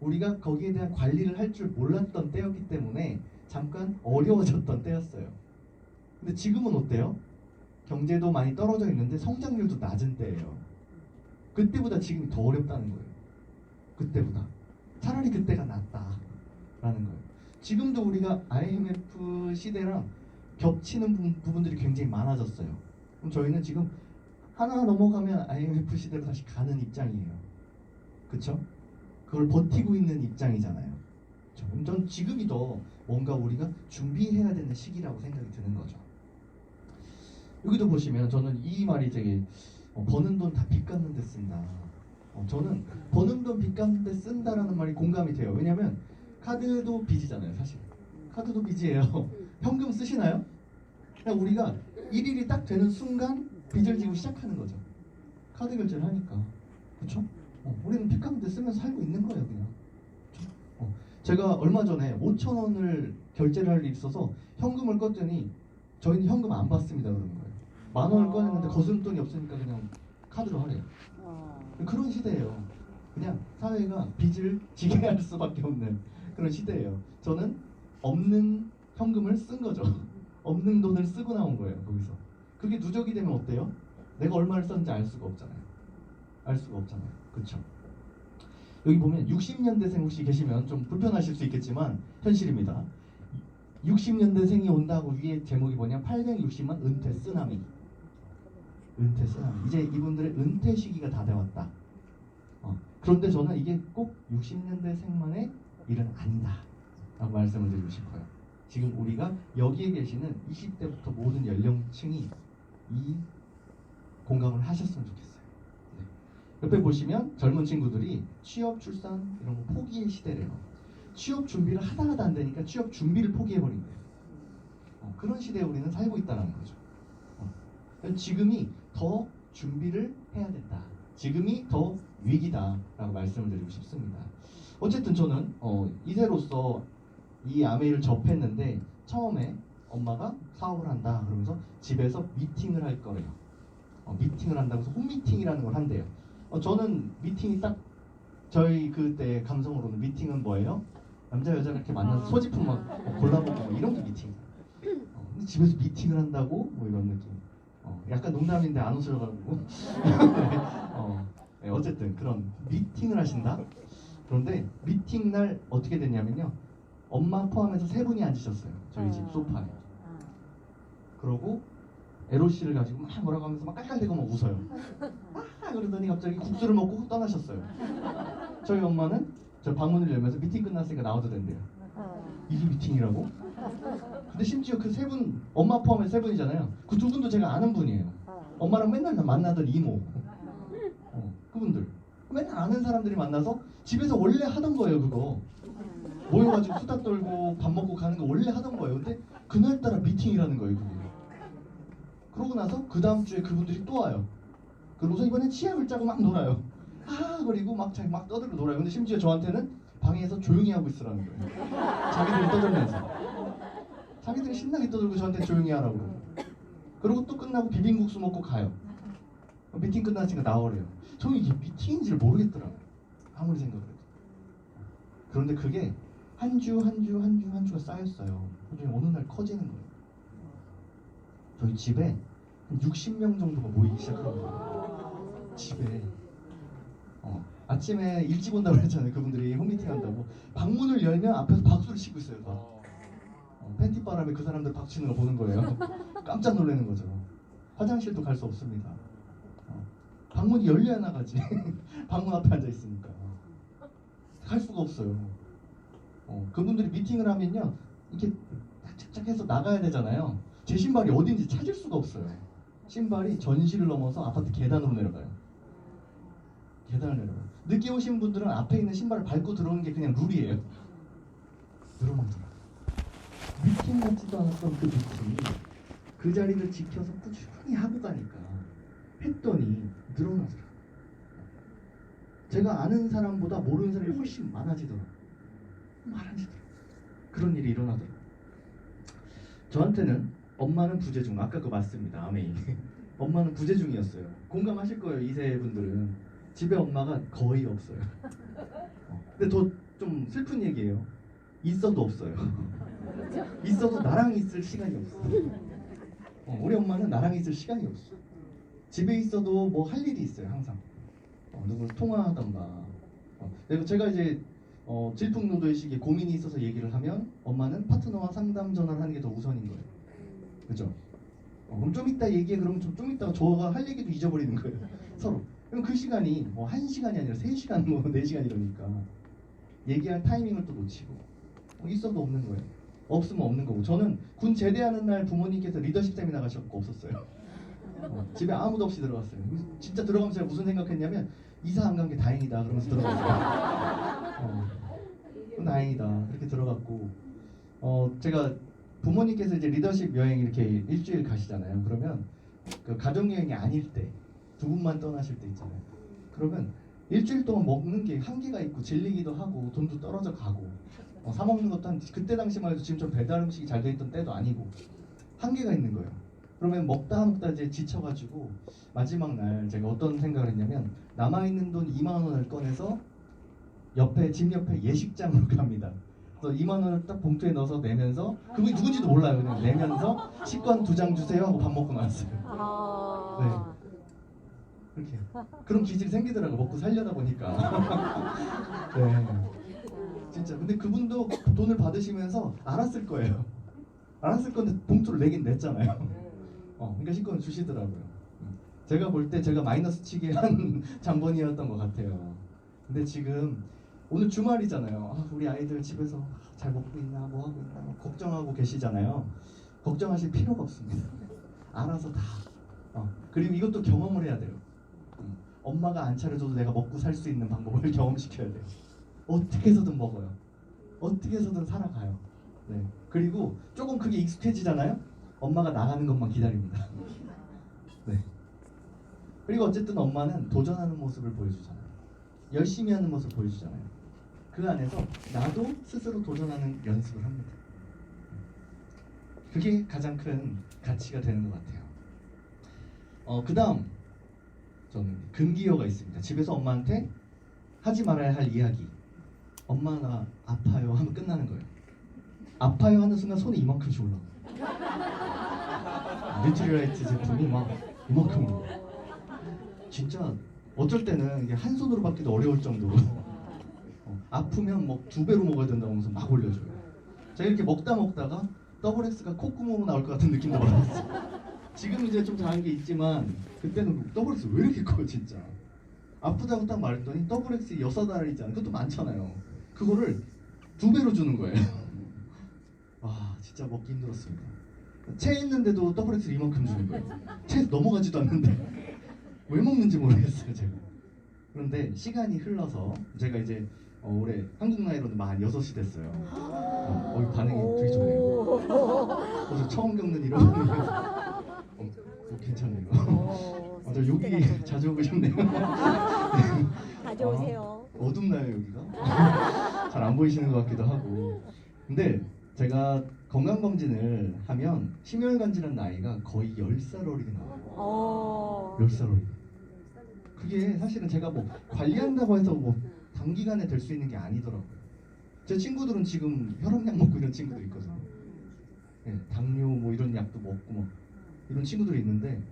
우리가 거기에 대한 관리를 할 줄 몰랐던 때였기 때문에 잠깐 어려워졌던 때였어요. 근데 지금은 어때요? 경제도 많이 떨어져 있는데 성장률도 낮은 때예요. 그때보다 지금이 더 어렵다는 거예요. 그때보다. 차라리 그때가 낫다라는 거예요. 지금도 우리가 IMF 시대랑 겹치는 부분들이 굉장히 많아졌어요. 그럼 저희는 지금 하나 넘어가면 IMF 시대로 다시 가는 입장이에요. 그쵸? 그걸 버티고 있는 입장이잖아요. 그럼 전 지금이 더 뭔가 우리가 준비해야 되는 시기라고 생각이 드는 거죠. 여기도 보시면 저는 이 말이 되게 버는 돈 다 빚 갚는 데 쓴다. 저는 버는 돈 빚 갚는 데 쓴다라는 말이 공감이 돼요. 왜냐면 카드도 빚이잖아요. 사실 카드도 빚이에요. 현금 쓰시나요? 그냥 우리가 일일이 딱 되는 순간 빚을 지고 시작하는 거죠. 카드 결제를 하니까. 그렇죠? 우리는 빚 갚는 데 쓰면서 살고 있는 거예요. 그냥. 제가 얼마 전에 5,000원을 결제를 할 일이 있어서 현금을 껐더니 저희는 현금 안 받습니다 그러는 거예요. 10,000원을 꺼냈는데 거스름돈이 없으니까 그냥 카드로 하래요. 그런 시대예요. 그냥 사회가 빚을 지게 할 수밖에 없는 그런 시대예요. 저는 없는 현금을 쓴 거죠. 없는 돈을 쓰고 나온 거예요. 거기서. 그게 누적이 되면 어때요? 내가 얼마를 썼는지 알 수가 없잖아요. 알 수가 없잖아요. 그렇죠? 여기 보면 60년대생 혹시 계시면 좀 불편하실 수 있겠지만 현실입니다. 60년대생이 온다고 위에 제목이 뭐냐? 860만 은퇴 쓰나미. 은퇴 쓰나미. 이제 이분들의 은퇴 시기가 다 되었다. 그런데 저는 이게 꼭 60년대생만의 일은 아니다 라고 말씀을 드리고 싶어요. 지금 우리가 여기에 계시는 20대부터 모든 연령층이 이 공감을 하셨으면 좋겠어요. 옆에 보시면 젊은 친구들이 취업, 출산 이런 거 포기의 시대래요. 취업 준비를 하다 안 되니까 취업 준비를 포기해버린대요. 그런 시대에 우리는 살고 있다는 거죠. 지금이 더 준비를 해야 된다. 지금이 더 위기다라고 말씀을 드리고 싶습니다. 어쨌든 저는 이세로서 이 아메이를 접했는데 처음에 엄마가 사업을 한다 그러면서 집에서 미팅을 할 거래요. 미팅을 한다고 해서 홈미팅이라는 걸 한대요. 저는 미팅이 딱 저희 그때 감성으로는 미팅은 뭐예요? 남자 여자 이렇게 만나서 소지품 막 골라보고 뭐 이런 게 미팅이에요. 근데 집에서 미팅을 한다고 뭐 이런 느낌. 약간 농담인데 안 웃으셔가지고 네, 어쨌든 그런 미팅을 하신다. 그런데 미팅 날 어떻게 됐냐면요, 엄마 포함해서 3분이 앉으셨어요. 저희 집 소파에. 그러고 에로씨를 가지고 막 뭐라고 하면서 막 깔깔대고 막 웃어요. 아 그러더니 갑자기 국수를 먹고 훅 떠나셨어요. 저희 엄마는 저 방문을 열면서 미팅 끝났으니까 나와도 된대요. 이게 미팅이라고? 근데 심지어 그 3분, 엄마 포함해서 3분이잖아요. 그 2분도 제가 아는 분이에요. 엄마랑 맨날 만나던 이모. 그분들. 맨날 아는 사람들이 만나서 집에서 원래 하던 거예요, 그거. 모여가지고 수다 떨고 밥 먹고 가는 거 원래 하던 거예요. 근데 그날따라 미팅이라는 거예요, 그게. 그러고 나서 그 다음 주에 그분들이 또 와요. 그러고서 이번엔 치약을 짜고 막 놀아요. 그리고 막 떠들고 놀아요. 근데 심지어 저한테는 방에서 조용히 하고 있으라는 거예요. 자기들이 떠들면서. 자기들이 신나게 떠들고 저한테 조용히 하라고. 그러고 또 끝나고 비빔국수 먹고 가요. 미팅 끝났으니까 나오래요. 저는 이게 미팅인지를 모르겠더라고요. 아무리 생각을 해도. 그런데 그게 한 주가 쌓였어요. 나중에 어느 날 커지는 거예요. 저희 집에 한 60명 정도가 모이기 시작한 거예요. 집에. 아침에 일찍 온다고 했잖아요. 그분들이 홈미팅 한다고. 방문을 열면 앞에서 박수를 치고 있어요. 다. 팬티바람에 그 사람들 박수 치는 거 보는 거예요. 깜짝 놀라는 거죠. 화장실도 갈 수 없습니다. 방문이 열려야 나가지. 방문 앞에 앉아 있으니까 갈 수가 없어요. 그분들이 미팅을 하면요 이렇게 착착 해서 나가야 되잖아요. 제 신발이 어딘지 찾을 수가 없어요. 신발이 전시를 넘어서 아파트 계단으로 내려가요. 계단을 내려가요. 늦게 오신 분들은 앞에 있는 신발을 밟고 들어오는 게 그냥 룰이에요. 늘어나더라. 미팅 같지도 않았던 그 미팅이 그 자리를 지켜서 꾸준히 하고 가니까 했더니 늘어나더라. 제가 아는 사람보다 모르는 사람이 훨씬 많아지더라. 그런 일이 일어나더라. 저한테는 엄마는 부재중, 아까 그거 맞습니다. 아메이. 엄마는 부재중이었어요. 공감하실 거예요. 2세 분들은 집에 엄마가 거의 없어요. 근데 더 좀 슬픈 얘기예요. 있어도 없어요. 있어도 나랑 있을 시간이 없어. 우리 엄마는 나랑 있을 시간이 없어. 집에 있어도 뭐 할 일이 있어요. 항상 누구 통화하던가. 제가 이제 질풍노도의식에 고민이 있어서 얘기를 하면 엄마는 파트너와 상담 전화를 하는 게 더 우선인 거예요. 그죠? 그럼 좀 이따 얘기해. 그러면 좀 이따가 저가 할 얘기도 잊어버리는 거예요. 서로. 그럼 그 시간이 1시간이 아니라 3시간, 4시간 이러니까 얘기할 타이밍을 또 놓치고 있어도 없는 거예요. 없으면 없는 거고. 저는 군 제대하는 날 부모님께서 리더십 세미나 가셔서 없었어요. 집에 아무도 없이 들어갔어요. 진짜 들어가면서 제가 무슨 생각했냐면 이사 안 간 게 다행이다 그러면서 들어갔어요. 다행이다 그렇게 들어갔고 제가 부모님께서 이제 리더십 여행 이렇게 일주일 가시잖아요. 그러면 그 가족 여행이 아닐 때 2분만 떠나실 때 있잖아요. 그러면 일주일 동안 먹는 게 한계가 있고 질리기도 하고 돈도 떨어져 가고 사 먹는 것도 그때 당시만 해도 지금 좀 배달 음식이 잘 돼 있던 때도 아니고 한계가 있는 거예요. 그러면 먹다 이제 지쳐가지고 마지막 날 제가 어떤 생각을 했냐면 남아있는 돈 2만 원을 꺼내서 집 옆에 예식장으로 갑니다. 그래서 2만 원을 딱 봉투에 넣어서 내면서 그분이 누군지도 몰라요. 그냥 내면서 식권 2장 주세요 하고 밥 먹고 나왔어요. 네. 그렇게 그런 기질이 생기더라고. 먹고 살려다 보니까. 네. 진짜. 근데 그분도 돈을 받으시면서 알았을 거예요. 알았을 건데 봉투를 내긴 냈잖아요. 그러니까 식권을 주시더라고요. 제가 볼 때 제가 마이너스 치게 한 장본이었던 것 같아요. 근데 지금 오늘 주말이잖아요. 우리 아이들 집에서 잘 먹고 있나 뭐 하고 있나 걱정하고 계시잖아요. 걱정하실 필요가 없습니다. 알아서 다. 그리고 이것도 경험을 해야 돼요. 엄마가 안 차려줘도 내가 먹고 살 수 있는 방법을 경험시켜야 돼요. 어떻게 해서든 먹어요. 어떻게 해서든 살아가요. 네. 그리고 조금 그게 익숙해지잖아요. 엄마가 나가는 것만 기다립니다. 네. 그리고 어쨌든 엄마는 도전하는 모습을 보여주잖아요. 열심히 하는 모습 보여주잖아요. 그 안에서 나도 스스로 도전하는 연습을 합니다. 그게 가장 큰 가치가 되는 것 같아요. 그 다음 저는 금기어가 있습니다. 집에서 엄마한테 하지 말아야 할 이야기. 엄마 나 아파요 하면 끝나는 거예요. 아파요 하는 순간 손이 이만큼씩 올라가요. 뉴트리라이트 제품이 막 이만큼 올라가요. 진짜 어쩔 때는 이게 한 손으로 받기도 어려울 정도로 아프면 뭐 2배로 먹어야 된다고 하면서 막 올려줘요. 제가 이렇게 먹다가 더블 X가 콧구멍으로 나올 것 같은 느낌도 받았어요. 지금 이제 좀 잘한 게 있지만 그때는 더블 X 왜 이렇게 커요 진짜. 아프다고 딱 말했더니 더블 X 6알 있잖아요. 그것도 많잖아요. 그거를 2배로 주는 거예요. 와 진짜 먹기 힘들었습니다. 채 있는데도 더블 X를 이만큼 주는 거예요. 채 넘어가지도 않는데 왜 먹는지 모르겠어요 제가. 그런데 시간이 흘러서 제가 이제 올해 한국 나이로는 만 6이 됐어요. 이 반응이 되게 좋네요. 저 처음 겪는 이런 괜찮네요. 저 여기 자주 오고 싶네요. 자주 오세요. 어둡나요 여기가? 잘 안 보이시는 것 같기도 하고. 근데 제가 건강검진을 하면 심혈관질환 나이가 거의 10살 어리게 나와요. 10살 어리게. 그게 사실은 제가 뭐 관리한다고 해서 뭐 단기간에 될 수 있는 게 아니더라고요. 제 친구들은 지금 혈압약 먹고 이런 친구들 있거든요. 네, 당뇨 뭐 이런 약도 먹고 뭐 이런 친구들이 있는데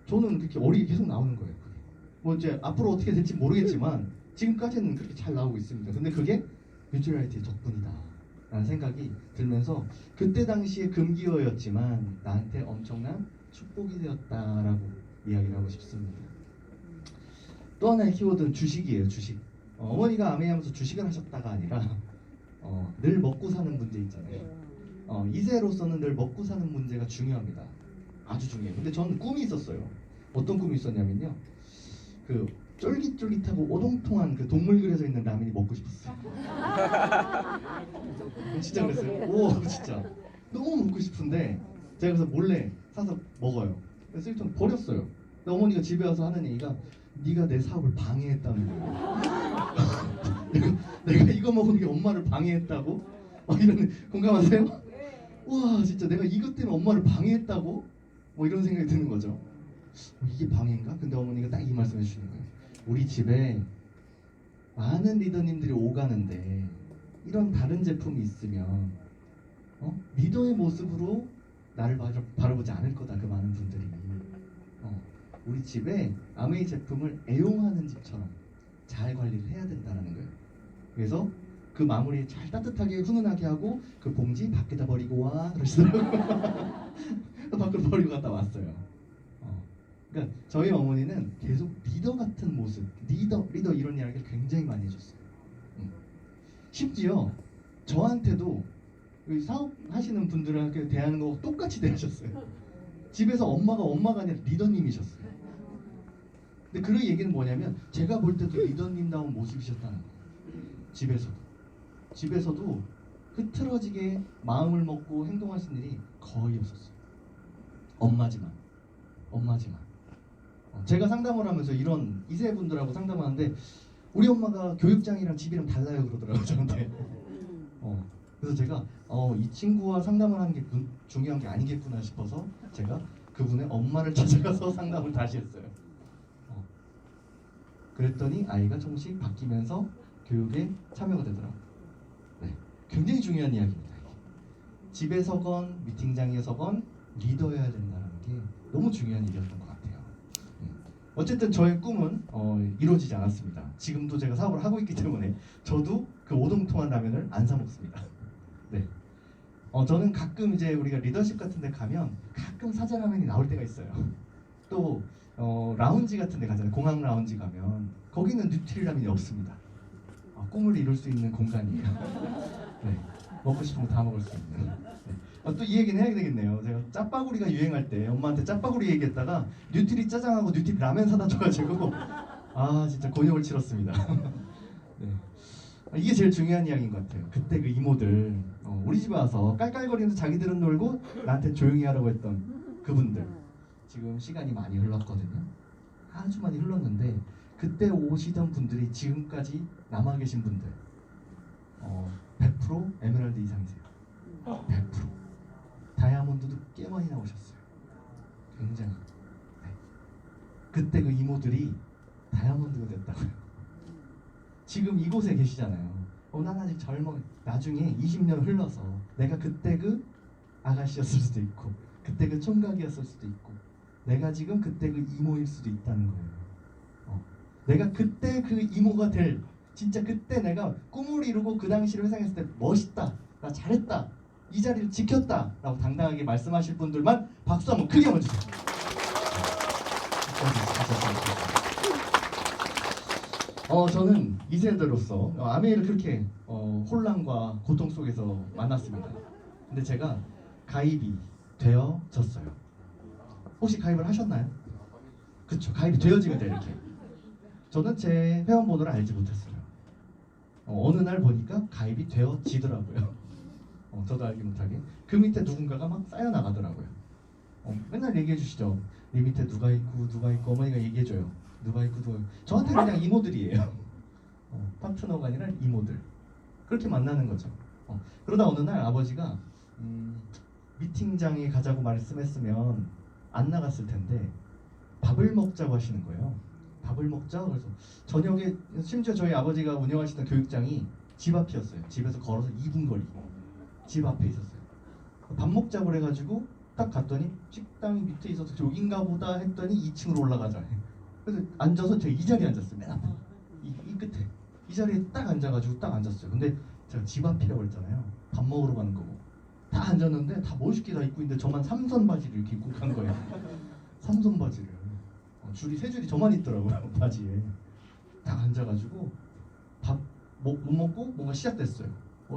저는 그렇게 어리게 계속 나오는 거예요. 그게. 뭐 이제 앞으로 어떻게 될지 모르겠지만 지금까지는 그렇게 잘 나오고 있습니다. 근데 그게 뉴트리라이트의 덕분이다 라는 생각이 들면서 그때 당시에 금기어였지만 나한테 엄청난 축복이 되었다라고 이야기를 하고 싶습니다. 또 하나의 키워드는 주식이에요. 주식. 어머니가 아메이하면서 주식을 하셨다가 아니라 늘 먹고 사는 문제 있잖아요. 2세로서는 늘 먹고 사는 문제가 중요합니다. 아주 중요해요. 근데 저는 꿈이 있었어요. 어떤 꿈이 있었냐면요. 그 쫄깃쫄깃하고 오동통한 그 동물 그려져 있는 라면이 먹고 싶었어요. 진짜 그랬어요. 오 진짜 너무 먹고 싶은데 제가 그래서 몰래 사서 먹어요. 그래서 일단 버렸어요. 근데 어머니가 집에 와서 하는 얘기가 네가 내 사업을 방해했다는 거예요. 내가 이거 먹은 게 엄마를 방해했다고? 이런 공감하세요? 와 진짜 내가 이것 때문에 엄마를 방해했다고? 뭐 이런 생각이 드는 거죠. 이게 방해인가? 근데 어머니가 딱 이 말씀해 주시는 거예요. 우리 집에 많은 리더님들이 오가는데 이런 다른 제품이 있으면 리더의 모습으로 나를 바라보지 않을 거다. 그 많은 분들이 우리 집에 아메이 제품을 애용하는 집처럼 잘 관리를 해야 된다는 거예요. 그래서 그 마무리 잘 따뜻하게 훈훈하게 하고 그 봉지 밖에다 버리고 와 그러시더라고요. 밖으로 버리고 갔다 왔어요. 그러니까 저희 어머니는 계속 리더 같은 모습, 리더 이런 이야기를 굉장히 많이 해줬어요. 심지어 저한테도 사업하시는 분들한테 대하는 거 똑같이 대하셨어요. 집에서 엄마가 아니라 리더님이셨어요. 근데 그 얘기는 뭐냐면 제가 볼 때도 리더님다운 모습이셨다는 거예요. 집에서도 흐트러지게 마음을 먹고 행동하신 일이 거의 없었어요. 엄마지만 제가 상담을 하면서 이런 2세 분들하고 상담하는데 우리 엄마가 교육장이랑 집이랑 달라요 그러더라고요 저한테. 그래서 제가 이 친구와 상담을 하는 게 중요한 게 아니겠구나 싶어서 제가 그분의 엄마를 찾아가서 상담을 다시 했어요. 그랬더니 아이가 조금씩 바뀌면서 교육에 참여가 되더라고요. 네, 굉장히 중요한 이야기입니다. 집에서건 미팅장에서건 리더여야 된다는 게 너무 중요한 일이었던 것 같아요. 어쨌든 저의 꿈은 이루어지지 않았습니다. 지금도 제가 사업을 하고 있기 때문에 저도 그 오동통한 라면을 안 사 먹습니다. 네. 저는 가끔 이제 우리가 리더십 같은 데 가면 가끔 사자라면이 나올 때가 있어요. 또 라운지 같은 데 가잖아요. 공항 라운지 가면 거기는 뉴트리라면이 없습니다. 꿈을 이룰 수 있는 공간이에요. 네. 먹고 싶은 거 다 먹을 수 있는. 네. 또 이 얘기는 해야 되겠네요. 제가 짜파구리가 유행할 때 엄마한테 짜파구리 얘기했다가 뉴트리 짜장하고 뉴트리 라면 사다 줘가지고 진짜 곤욕을 치렀습니다. 네. 이게 제일 중요한 이야기인 것 같아요. 그때 그 이모들 우리 집에 와서 깔깔거리면서 자기들은 놀고 나한테 조용히 하라고 했던 그분들 지금 시간이 많이 흘렀거든요. 아주 많이 흘렀는데 그때 오시던 분들이 지금까지 남아 계신 분들 100% 에메랄드 이상이세요. 100%. 다이아몬드도 꽤 많이 나오셨어요. 굉장히. 네. 그때 그 이모들이 다이아몬드가 됐다고요. 지금 이곳에 계시잖아요. 난 아직 젊어. 나중에 20년 흘러서 내가 그때 그 아가씨였을 수도 있고 그때 그 총각이었을 수도 있고 내가 지금 그때 그 이모일 수도 있다는 거예요. 내가 그때 그 이모가 될 진짜 그때 내가 꿈을 이루고 그 당시를 회상했을 때 멋있다. 나 잘했다. 이 자리를 지켰다라고 당당하게 말씀하실 분들만 박수 한번 크게 한번 주세요. 저는 2세대로서 아메이를 그렇게 혼란과 고통 속에서 만났습니다. 근데 제가 가입이 되어졌어요. 혹시 가입을 하셨나요? 그쵸, 가입이 되어지면 돼요, 이렇게. 저는 제 회원번호를 알지 못했어요. 어느 날 보니까 가입이 되어지더라고요. 저도 알기 못하게. 그 밑에 누군가가 막 쌓여나가더라고요. 맨날 얘기해 주시죠. 이 밑에 누가 있고 어머니가 얘기해줘요. 누가 있고 저한테 그냥 이모들이에요. 파트너가 아니라 이모들. 그렇게 만나는 거죠. 그러다 어느 날 아버지가 미팅장에 가자고 말씀했으면 안 나갔을 텐데 밥을 먹자고 하시는 거예요. 밥을 먹자. 그래서 저녁에 심지어 저희 아버지가 운영하시던 교육장이 집 앞이었어요. 집에서 걸어서 2분 거리. 집 앞에 있었어요. 밥 먹자고 그래가지고 딱 갔더니 식당이 밑에 있어서 저긴가 보다 했더니 2층으로 올라가자. 그래서 앉아서 제가 이 자리에 앉았어요. 맨 앞에. 이 끝에. 이 자리에 딱 앉아가지고 딱 앉았어요. 근데 제가 집 앞이라고 했잖아요. 밥 먹으러 가는 거고. 다 앉았는데 다 멋있게 다 입고 있는데 저만 삼선 바지를 이렇게 입고 간 거예요. 삼선 바지를. 줄이 세 줄이 저만 있더라고요. 바지에. 딱 앉아가지고 밥 못 먹고 뭔가 시작됐어요.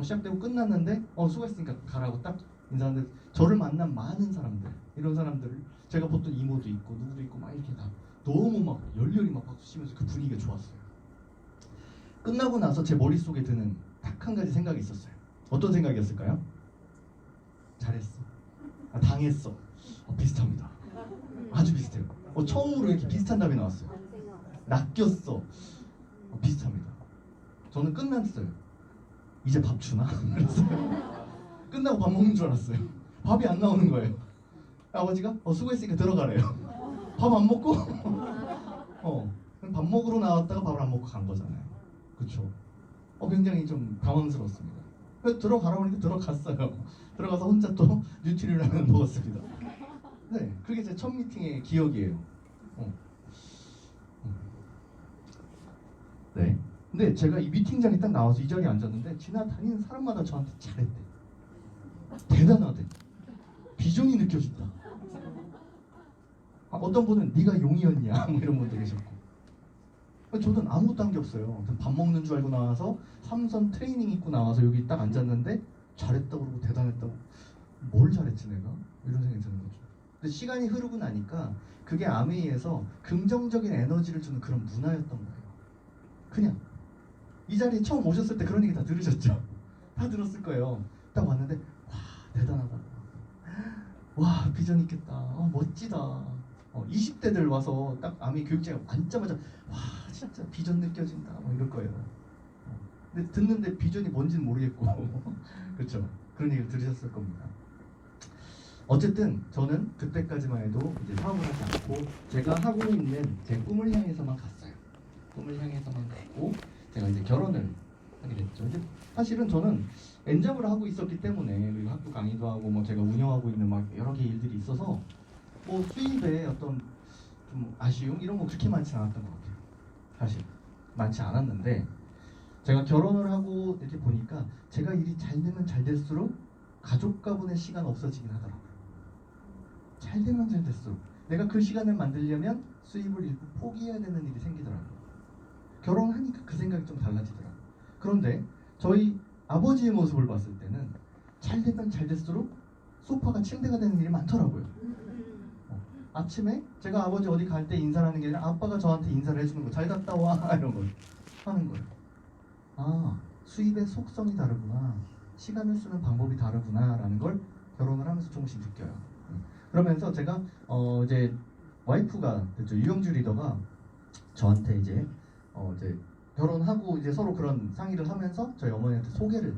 시작되고 끝났는데 수고했으니까 가라고 딱 인사하는데 저를 만난 많은 사람들, 이런 사람들을 제가 보통 이모도 있고 누구도 있고 막 이렇게 다 너무 막 열렬히 막 박수 치면서 그 분위기가 좋았어요. 끝나고 나서 제 머릿속에 드는 딱 한 가지 생각이 있었어요. 어떤 생각이었을까요? 잘했어. 당했어. 비슷합니다. 아주 비슷해요. 처음으로 이렇게 비슷한 답이 나왔어요. 낚였어. 비슷합니다. 저는 끝났어요. 이제 밥 주나? 그랬어요. 끝나고 밥 먹는 줄 알았어요. 밥이 안 나오는 거예요. 아버지가 수고했으니까 들어가래요. 밥 안 먹고 밥 먹으러 나왔다가 밥을 안 먹고 간 거잖아요. 그렇죠? 굉장히 좀 당황스러웠습니다. 그래서 들어가라고 하니까 들어갔어요. 들어가서 혼자 또 뉴트리라면 먹었습니다. 네, 그게 제 첫 미팅의 기억이에요. 네. 근데 제가 이 미팅장에 딱 나와서 이 자리에 앉았는데 지나다니는 사람마다 저한테 잘했대. 대단하대. 비전이 느껴진다. 어떤 분은 네가 용이었냐 뭐 이런 분도 계셨고. 저는 아무것도 한 게 없어요. 밥 먹는 줄 알고 나와서 삼선 트레이닝 입고 나와서 여기 딱 앉았는데 잘했다고 그러고 대단했다고. 뭘 잘했지 내가? 이런 생각이 드는 거죠. 근데 시간이 흐르고 나니까 그게 아메이에서 긍정적인 에너지를 주는 그런 문화였던 거예요. 그냥 이 자리에 처음 오셨을 때 그런 얘기 다 들으셨죠? 다 들었을 거예요. 딱 왔는데 와 대단하다. 와 비전 있겠다. 멋지다. 20대들 와서 딱 아메이 교육장에 앉자마자 와 진짜 비전 느껴진다. 이럴 거예요. 근데 듣는데 비전이 뭔지는 모르겠고 그렇죠? 그런 얘기를 들으셨을 겁니다. 어쨌든 저는 그때까지만 해도 이제 사업을 하지 않고 제가 하고 있는 제 꿈을 향해서만 갔어요. 꿈을 향해서만 갔고 제가 이제 결혼을 하게 됐죠. 이제 사실은 저는 엔잡을 하고 있었기 때문에 그리고 학교 강의도 하고 뭐 제가 운영하고 있는 막 여러 개 일들이 있어서 뭐 수입에 어떤 좀 아쉬움 이런 거 그렇게 많지 않았던 것 같아요. 사실 많지 않았는데 제가 결혼을 하고 이렇게 보니까 제가 일이 잘 되면 잘 될수록 가족과 보낼 시간 없어지긴 하더라고요. 잘 되면 잘 될수록 내가 그 시간을 만들려면 수입을 일부 포기해야 되는 일이 생기더라고요. 결혼하니까 그 생각이 좀 달라지더라고요. 그런데 저희 아버지의 모습을 봤을 때는 잘 되면 잘 될수록 소파가 침대가 되는 일이 많더라고요. 아침에 제가 아버지 어디 갈 때 인사를 하는 게 아니라 아빠가 저한테 인사를 해주는 거, 잘 갔다 와 이런 걸 하는 거예요. 아, 수입의 속성이 다르구나, 시간을 쓰는 방법이 다르구나 라는 걸 결혼을 하면서 조금씩 느껴요. 그러면서 제가 이제 와이프가 됐죠. 유영주 리더가 저한테 이제 결혼하고 이제 서로 그런 상의를 하면서 저희 어머니한테 소개를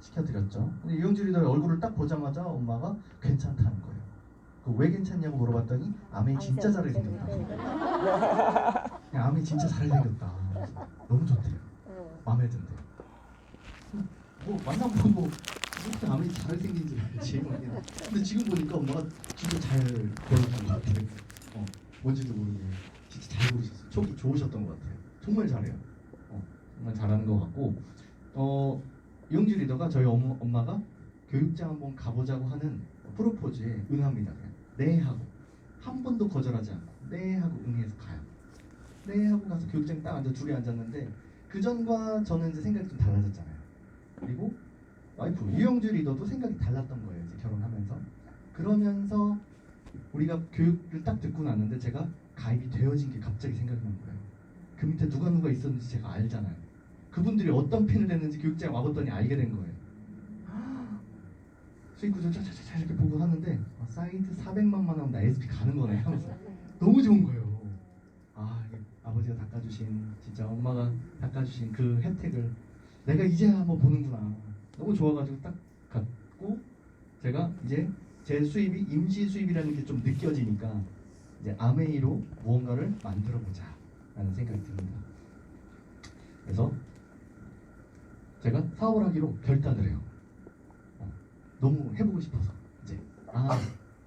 시켜드렸죠. 근데 유영주 리더의 얼굴을 딱 보자마자 엄마가 괜찮다는 거예요. 왜 괜찮냐고 물어봤더니 아메이 진짜 잘하게 생겼다. 그냥 아메이 진짜 잘하게 생겼다. 너무 좋대요. 마음에 든대요. 뭐 만나보고 그렇게 아메이 잘하게 생긴지 알지. 근데 지금 보니까 엄마가 진짜 잘 고르신 것 같아요. 뭔지도 모르게 진짜 잘 고르셨어요. 촉이 좋으셨던 것 같아요. 정말 잘해요. 정말 잘하는 것 같고 유영주 리더가 저희 엄마가 교육장 한번 가보자고 하는 프로포즈에 응합니다. 그냥 네 하고 한 번도 거절하지 않고 네 하고 응해서 가요. 네 하고 가서 교육장에 딱 앉아 둘이 앉았는데 그 전과 저는 이제 생각이 좀 달라졌잖아요. 그리고 와이프 유영주 리더도 생각이 달랐던 거예요. 이제 결혼하면서 그러면서 우리가 교육을 딱 듣고 났는데 제가 가입이 되어진 게 갑자기 생각이 난 거예요. 그 밑에 누가 있었는지 제가 알잖아요. 그분들이 어떤 핀을 냈는지 교육장에 와봤더니 알게 된 거예요. 수익 구조 차차차 이렇게 보고 하는데 사이드 400만만 하면 나 SP 가는 거네 하면서 너무 좋은 거예요. 아, 이게 아버지가 닦아주신 진짜 엄마가 닦아주신 그 혜택을 내가 이제야 한번 보는구나. 너무 좋아가지고 딱 갔고 제가 이제 제 수입이 임시 수입이라는 게 좀 느껴지니까 이제 아메이로 무언가를 만들어 보자 라는 생각이 듭니다. 그래서 제가 사업을 하기로 결단을 해요. 너무 해보고 싶어서 이제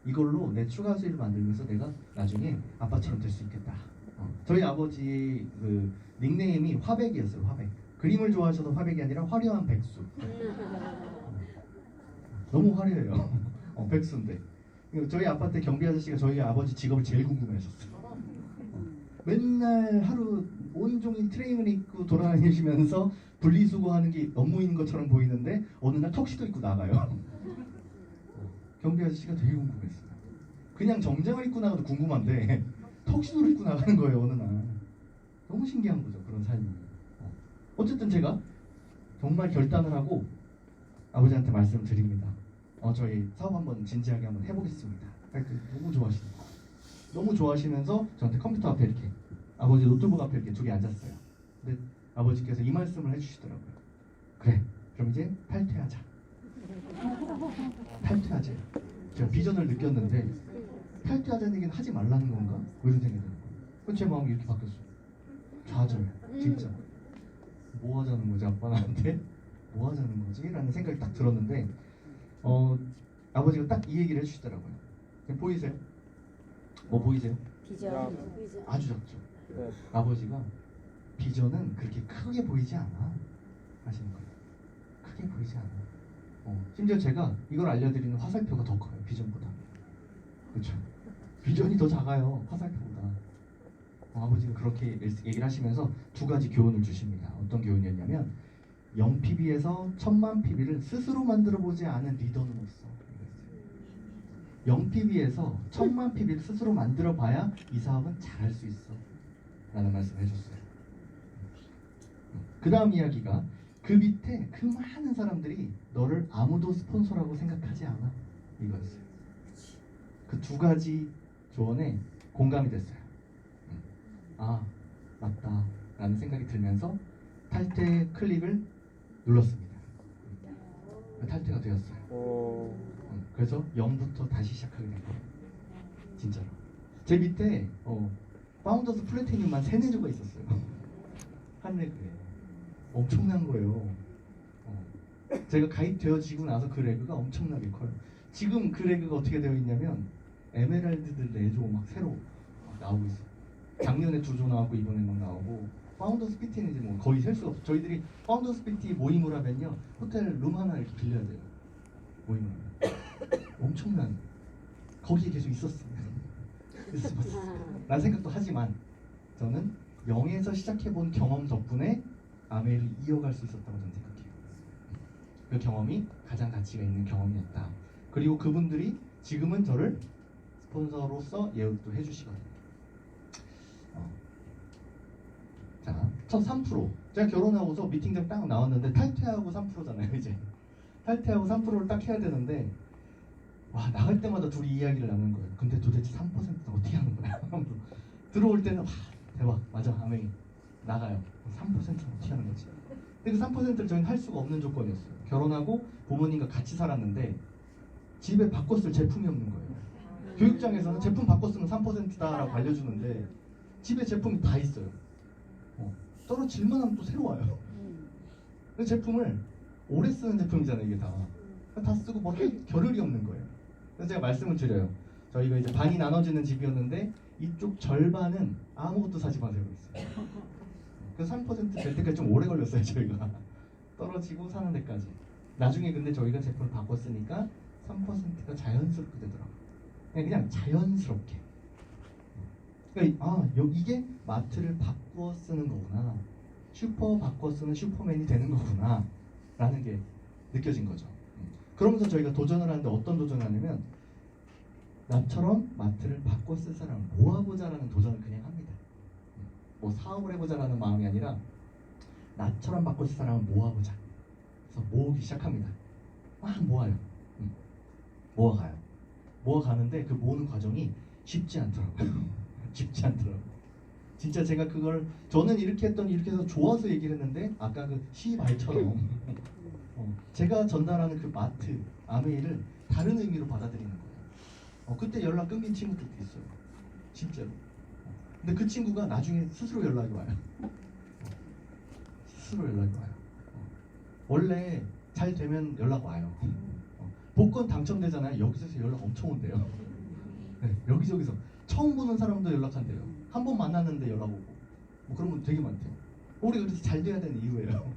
이걸로 내 추가 수입을 만들면서 내가 나중에 아빠처럼 될 수 있겠다. 저희 아버지 그 닉네임이 화백이었어요. 화백. 그림을 좋아하셔서 화백이 아니라 화려한 백수. 너무 화려해요. 백수인데 저희 아파트 경비 아저씨가 저희 아버지 직업을 제일 궁금해하셨어요. 맨날 하루 온종일 트레이닝을 입고 돌아다니시면서 분리수거하는 게 업무인 것처럼 보이는데 어느 날 턱시도 입고 나가요. 경비 아저씨가 되게 궁금했어요. 그냥 정장을 입고 나가도 궁금한데 턱시도를 입고 나가는 거예요. 어느 날. 너무 신기한 거죠. 그런 삶이. 어쨌든 제가 정말 결단을 하고 아버지한테 말씀을 드립니다. 저희 사업 한번 진지하게 한번 해보겠습니다. 너무 좋아하시는 거예요. 너무 좋아하시면서 저한테 컴퓨터 앞에 이렇게 아버지 노트북 앞에 이렇게 두 개 앉았어요. 근데 아버지께서 이 말씀을 해주시더라고요. 그래, 그럼 이제 탈퇴하자. 탈퇴하자. 제가 비전을 느꼈는데 탈퇴하자는 얘기는 하지 말라는 건가? 이런 생각이 드는 거예요. 제 마음이 이렇게 바뀌었어요. 좌절, 진짜. 뭐 하자는 거지 아빠 나한테? 뭐 하자는 거지? 라는 생각이 딱 들었는데 아버지가 딱 이 얘기를 해주시더라고요. 보이세요? 뭐 보이세요? 비전. 아주 작죠. 네. 아버지가 비전은 그렇게 크게 보이지 않아 하시는 거예요. 크게 보이지 않아. 심지어 제가 이걸 알려드리는 화살표가 더 커요. 비전보다. 그렇죠. 비전이 더 작아요. 화살표보다. 아버지가 그렇게 얘기를 하시면서 두 가지 교훈을 주십니다. 어떤 교훈이었냐면 0PB에서 1000만 PB를 스스로 만들어보지 않은 리더는 없어. 0PB에서 1000만 PB를 스스로 만들어봐야 이 사업은 잘할 수 있어 라는 말씀을 해줬어요. 그 다음 이야기가 그 밑에 그 많은 사람들이 너를 아무도 스폰서라고 생각하지 않아 이거였어요. 그 두 가지 조언에 공감이 됐어요. 맞다 라는 생각이 들면서 탈퇴 클릭을 눌렀습니다. 탈퇴가 되었어요. 그래서 0부터 다시 시작하게 된 거예요. 진짜로. 제 밑에 파운더스 플래티늄만 3-4조가 있었어요. 한 레그에. 엄청난 거예요. 제가 가입되어지고 나서 그 레그가 엄청나게 커요. 지금 그 레그가 어떻게 되어 있냐면 에메랄드들 4조 막 새로 막 나오고 있어요. 작년에 2조 나왔고 이번에 막 나오고 파운더스 PT는 이제 뭐 거의 셀 수가 없어요. 저희들이 파운더스 PT 모임을 하면요 호텔 룸 하나 이렇게 빌려야 돼요. 모임을 하면 엄청난 거기에 계속 있었어요. 라는 생각도 하지만 저는 0에서 시작해본 경험 덕분에 아메이를 이어갈 수 있었다고 저는 생각해요. 그 경험이 가장 가치가 있는 경험이었다. 그리고 그분들이 지금은 저를 스폰서로서 예우도 해주시거든요. 자, 첫 3%. 제가 결혼하고서 미팅장 딱 나왔는데 탈퇴하고 3%잖아요, 이제. 탈퇴하고 3%를 딱 해야 되는데, 와, 나갈 때마다 둘이 이야기를 나누는 거예요. 근데 도대체 3%는 어떻게 하는 거야? 들어올 때는, 와, 대박, 맞아, 아메이. 나가요. 3%는 어떻게 하는 거지? 근데 그 3%를 저희는 할 수가 없는 조건이었어요. 결혼하고 부모님과 같이 살았는데, 집에 바꿔 쓸 제품이 없는 거예요. 교육장에서는 제품 바꿔 쓰면 3%다라고 알려주는데, 집에 제품이 다 있어요. 떨어질만 하면 또 새로 와요. 그 제품을 오래 쓰는 제품이잖아요, 이게 다. 다 쓰고 뭐 할 겨를이 없는 거예요. 그래서 제가 말씀을 드려요. 저희가 이제 반이 나눠지는 집이었는데 이쪽 절반은 아무것도 사지 마세요 그랬어요. 그 3%될 때까지 좀 오래 걸렸어요, 저희가. 떨어지고 사는 데까지. 나중에 근데 저희가 제품을 바꿨으니까 3%가 자연스럽게 되더라고요. 그냥 자연스럽게. 그러니까 이게 마트를 바꾸어 쓰는 거구나. 슈퍼 바꿔 쓰는 슈퍼맨이 되는 거구나 라는 게 느껴진 거죠. 그러면서 저희가 도전을 하는데 어떤 도전을 하냐면 나처럼 마트를 바꿔 쓸 사람을 모아보자라는 도전을 그냥 합니다. 뭐 사업을 해보자라는 마음이 아니라 나처럼 바꿔 쓸 사람을 모아보자. 그래서 모으기 시작합니다. 막 모아요. 모아가요. 모아가는데 그 모으는 과정이 쉽지 않더라고요. 쉽지 않더라고요. 진짜 제가 그걸 저는 이렇게 했더니 이렇게 해서 좋아서 얘기를 했는데 아까 그 시발처럼 제가 전달하는 그 마트 아메이를 다른 의미로 받아들이는 거예요. 그때 연락 끊긴 친구들도 있어요. 진짜로. 근데 그 친구가 나중에 스스로 연락이 와요. 스스로 연락이 와요. 원래 잘 되면 연락 와요. 복권 당첨되잖아요. 여기저기서 연락 엄청 온대요. 네, 여기저기서 처음 보는 사람도 연락한대요. 한 번 만났는데 연락 오고 뭐 그런 분 되게 많대요. 우리가 그래서 잘 돼야 되는 이유예요.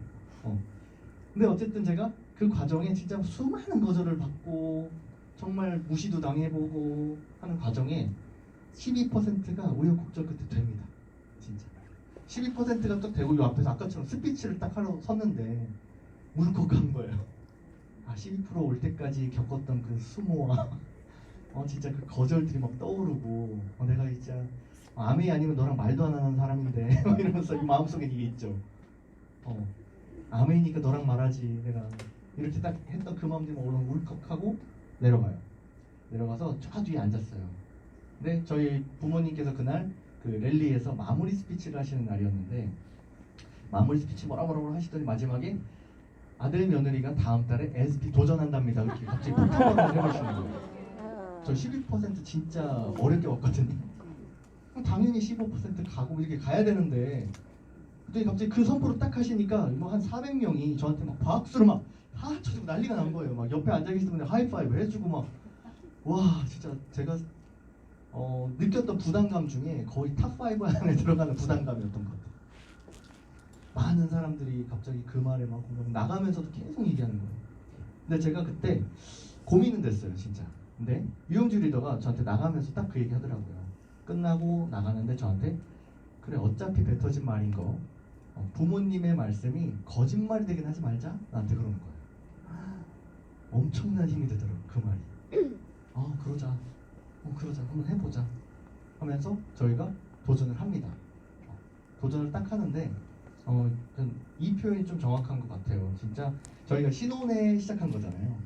근데 어쨌든 제가 그 과정에 진짜 수많은 거절을 받고 정말 무시도 당해보고 하는 과정에 12%가 우여곡절 끝에 됩니다. 진짜 12%가 딱 되고 이 앞에서 아까처럼 스피치를 딱 하러 섰는데 울컥 간 거예요. 12%올 때까지 겪었던 그 수모와 진짜 그 거절들이 막 떠오르고 내가 진짜 아메이 아니면 너랑 말도 안 하는 사람인데 이러면서 이 마음속에 이게 있죠. 아메이니까 너랑 말하지. 내가 이렇게 딱 했던 그 마음들이 오늘 울컥하고 내려가요. 내려가서 저 뒤에 앉았어요. 근데 저희 부모님께서 그날 그 랠리에서 마무리 스피치를 하시는 날이었는데 마무리 스피치 뭐라고 하시더니 마지막에 아들 며느리가 다음 달에 SP 도전한답니다. 이렇게 갑자기 폭탄방을 해보시는 거예요. 저 12% 진짜 어렵게 왔거든요. 당연히 15% 가고 이렇게 가야 되는데 근데 갑자기 그 선포를 딱 하시니까 뭐 한 400명이 저한테 막 박수로 막 쳐주고 난리가 난 거예요. 막 옆에 앉아 계신 분들 하이파이브 해주고 막 와 진짜 제가 느꼈던 부담감 중에 거의 탑5 안에 들어가는 부담감이었던 것 같아요. 많은 사람들이 갑자기 그 말에 막 나가면서도 계속 얘기하는 거예요. 근데 제가 그때 고민은 됐어요, 진짜. 근데 유영주 리더가 저한테 나가면서 딱 그 얘기 하더라고요. 끝나고 나가는데 저한테 그래 어차피 뱉어진 말인 거 부모님의 말씀이 거짓말이 되긴 하지 말자 나한테 그러는 거예요. 엄청난 힘이 되더라고요, 그 말이. 그러자. 그러자. 한번 해보자. 하면서 저희가 도전을 합니다. 도전을 딱 하는데 이 표현이 좀 정확한 것 같아요. 진짜 저희가 신혼에 시작한 거잖아요.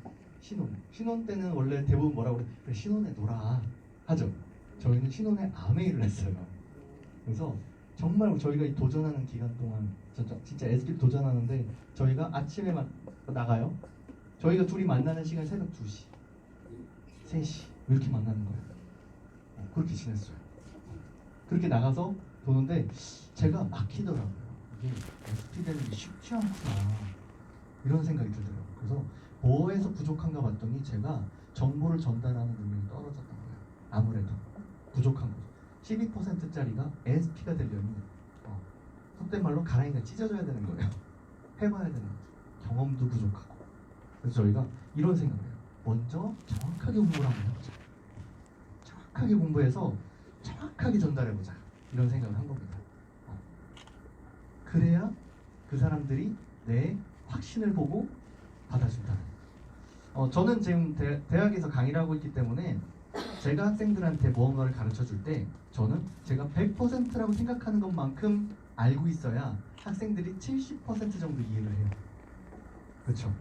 신혼 때는 원래 대부분 뭐라고 그래? 신혼에 놀아 하죠. 저희는 신혼에 아메이를 했어요. 그래서 정말 저희가 이 도전하는 기간 동안 진짜 SP 도전하는데 저희가 아침에 나가요. 저희가 둘이 만나는 시간 새벽 2시, 3시 이렇게 만나는 거예요. 그렇게 지냈어요. 그렇게 나가서 도는데 제가 막히더라고요. 이게 SP 되는 게 쉽지 않구나 이런 생각이 들더라고요. 그래서 뭐에서 부족한가 봤더니 제가 정보를 전달하는 능력이 떨어졌던 거예요. 아무래도 부족한 거죠. 12%짜리가 SP가 되려면 속된 말로 가랑이가 찢어져야 되는 거예요. 해봐야 되는 거죠. 경험도 부족하고. 그래서 저희가 이런 생각을 해요. 먼저 정확하게 공부를 한번 해보자. 정확하게 공부해서 정확하게 전달해보자. 이런 생각을 한 겁니다. 그래야 그 사람들이 내 확신을 보고 받아준다는 저는 지금 대학에서 강의를 하고 있기 때문에 제가 학생들한테 무언가를 가르쳐 줄 때 저는 제가 100%라고 생각하는 것만큼 알고 있어야 학생들이 70% 정도 이해를 해요. 그렇죠?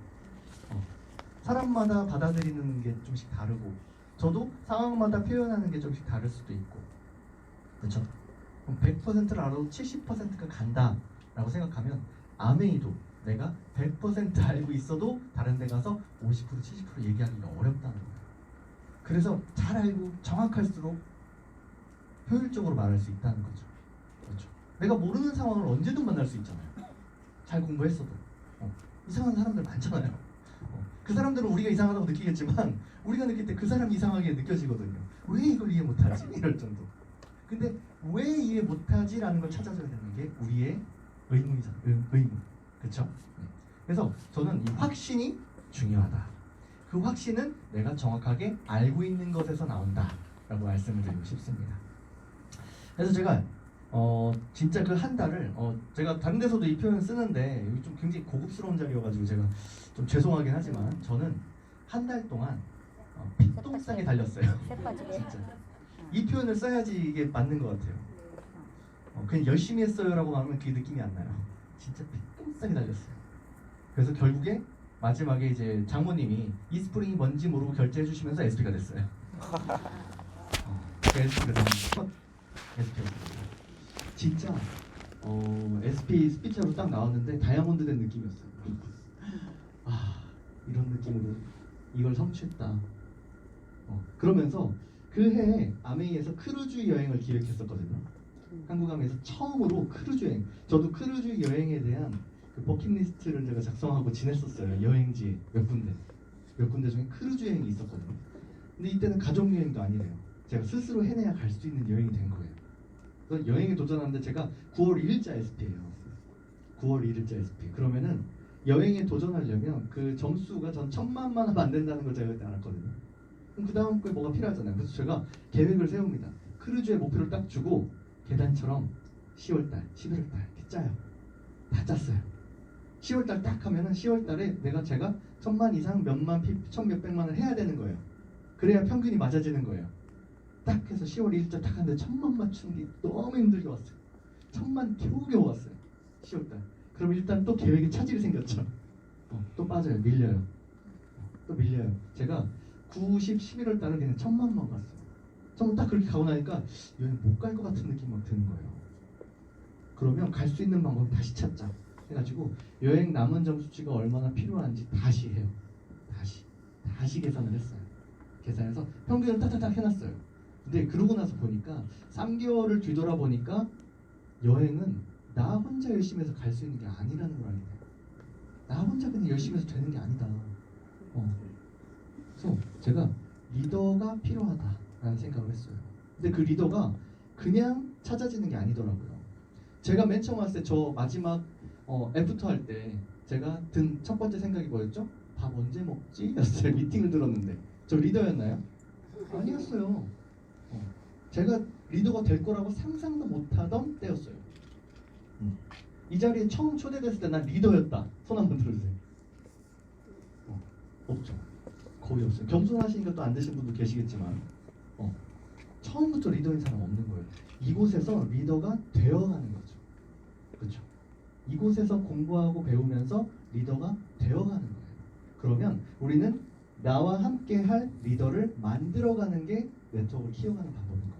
사람마다 받아들이는 게 좀씩 다르고 저도 상황마다 표현하는 게 좀씩 다를 수도 있고 그렇죠? 그럼 100%를 알아도 70%가 간다라고 생각하면 아메이도 내가 100% 알고 있어도 다른 데 가서 50% 70% 얘기하기가 어렵다는 거예요. 그래서 잘 알고 정확할수록 효율적으로 말할 수 있다는 거죠. 그렇죠? 내가 모르는 상황을 언제든 만날 수 있잖아요. 잘 공부했어도 이상한 사람들 많잖아요. 그 사람들은 우리가 이상하다고 느끼겠지만 우리가 느낄 때 그 사람이 이상하게 느껴지거든요. 왜 이걸 이해 못하지? 이럴 정도. 근데 왜 이해 못하지? 라는 걸 찾아줘야 되는 게 우리의 의문이잖아요. 의문. 그렇죠? 그래서 저는 이 확신이 중요하다. 그 확신은 내가 정확하게 알고 있는 것에서 나온다 라고 말씀을 드리고 싶습니다. 그래서 제가 진짜 그 한 달을 제가 다른 데서도 이 표현을 쓰는데 여기 좀 굉장히 고급스러운 자리여가지고 제가 좀 죄송하긴 하지만 저는 한 달 동안 피똥싸게 달렸어요. 진짜 이 표현을 써야지 이게 맞는 것 같아요. 그냥 열심히 했어요라고 하면 그 느낌이 안 나요. 진짜 피똥싸게 달렸어요. 그래서 결국에 마지막에 이제 장모님이 이스프링이 뭔지 모르고 결제해 주시면서 SP가 됐어요. SP가 된 첫 SP였습니다. 진짜 SP 스피처로 딱 나왔는데 다이아몬드 된 느낌이었어요. 아, 이런 느낌으로 이걸 성취했다. 그러면서 그 해에 아메이에서 크루즈 여행을 기획했었거든요. 한국함에서 처음으로 크루즈 여행. 저도 크루즈 여행에 대한 그 버킷리스트를 제가 작성하고 지냈었어요. 여행지 몇 군데 중에 크루즈 여행이 있었거든요. 근데 이때는 가족 여행도 아니래요. 제가 스스로 해내야 갈 수 있는 여행이 된 거예요. 그래서 여행에 도전하는데 제가 9월 1일자 SP예요. 9월 1일자 SP. 그러면은 여행에 도전하려면 그 점수가 전 1000만만 하면 안 된다는 걸 제가 그때 알았거든요. 그럼 그 다음 게 뭐가 필요하잖아요. 그래서 제가 계획을 세웁니다. 크루즈의 목표를 딱 주고 계단처럼 10월달, 11월달 이렇게 짜요. 다 짰어요. 10월달 딱 하면은 10월달에 제가 1000만 이상 몇만 1000몇백만을 해야 되는 거예요. 그래야 평균이 맞아지는 거예요. 딱 해서 10월 1일자 딱 하는데 1000만 맞추는 게 너무 힘들게 왔어요. 1000만 겨우겨우 왔어요. 10월달. 그럼 일단 또 계획에 차질이 생겼죠. 또 빠져요. 밀려요. 또 밀려요. 제가 9, 10, 11월달은 그냥 1000만만 갔어요. 저는 딱 그렇게 가고 나니까 여행 못 갈 것 같은 느낌이 막 드는 거예요. 그러면 갈 수 있는 방법을 다시 찾자 해가지고 여행 남은 점수치가 얼마나 필요한지 다시 해요. 다시 계산을 했어요. 계산해서 평균을 딱딱딱 해놨어요. 근데 그러고 나서 보니까 3개월을 뒤돌아보니까 여행은 나 혼자 열심히 해서 갈 수 있는 게 아니라는 걸 알게 돼요. 나 혼자 그냥 열심히 해서 되는 게 아니다. 그래서 제가 리더가 필요하다라는 생각을 했어요. 근데 그 리더가 그냥 찾아지는 게 아니더라고요. 제가 맨 처음 왔을 때 저 마지막 애프터 할 때 제가 든 첫 번째 생각이 뭐였죠? 밥 언제 먹지? 였어요. 미팅을 들었는데 저 리더였나요? 아니었어요. 제가 리더가 될 거라고 상상도 못하던 때였어요. 이 자리에 처음 초대됐을 때 난 리더였다. 손 한번 들어주세요. 없죠. 거의 없어요. 겸손하시니까 또 안 되신 분도 계시겠지만 처음부터 리더인 사람 없는 거예요. 이곳에서 리더가 되어가는 거죠. 그렇죠. 이곳에서 공부하고 배우면서 리더가 되어가는 거예요. 그러면 우리는 나와 함께 할 리더를 만들어가는 게 네트워크를 키워가는 방법인 거예요.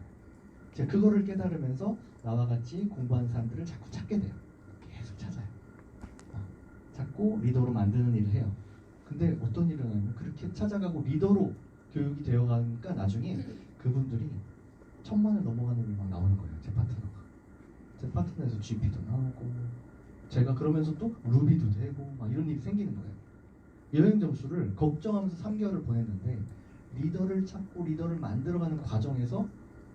제가 그거를 깨달으면서 나와 같이 공부하는 사람들을 자꾸 찾게 돼요. 계속 찾아요. 찾고 리더로 만드는 일을 해요. 근데 어떤 일을 하냐면 그렇게 찾아가고 리더로 교육이 되어가니까 나중에 그분들이 1000만을 넘어가는 일이 막 나오는 거예요. 제 파트너가. 제 파트너에서 GP도 나오고 제가 그러면서 또 루비도 되고 막 이런 일이 생기는 거예요. 여행 점수를 걱정하면서 3개월을 보냈는데 리더를 찾고 리더를 만들어가는 과정에서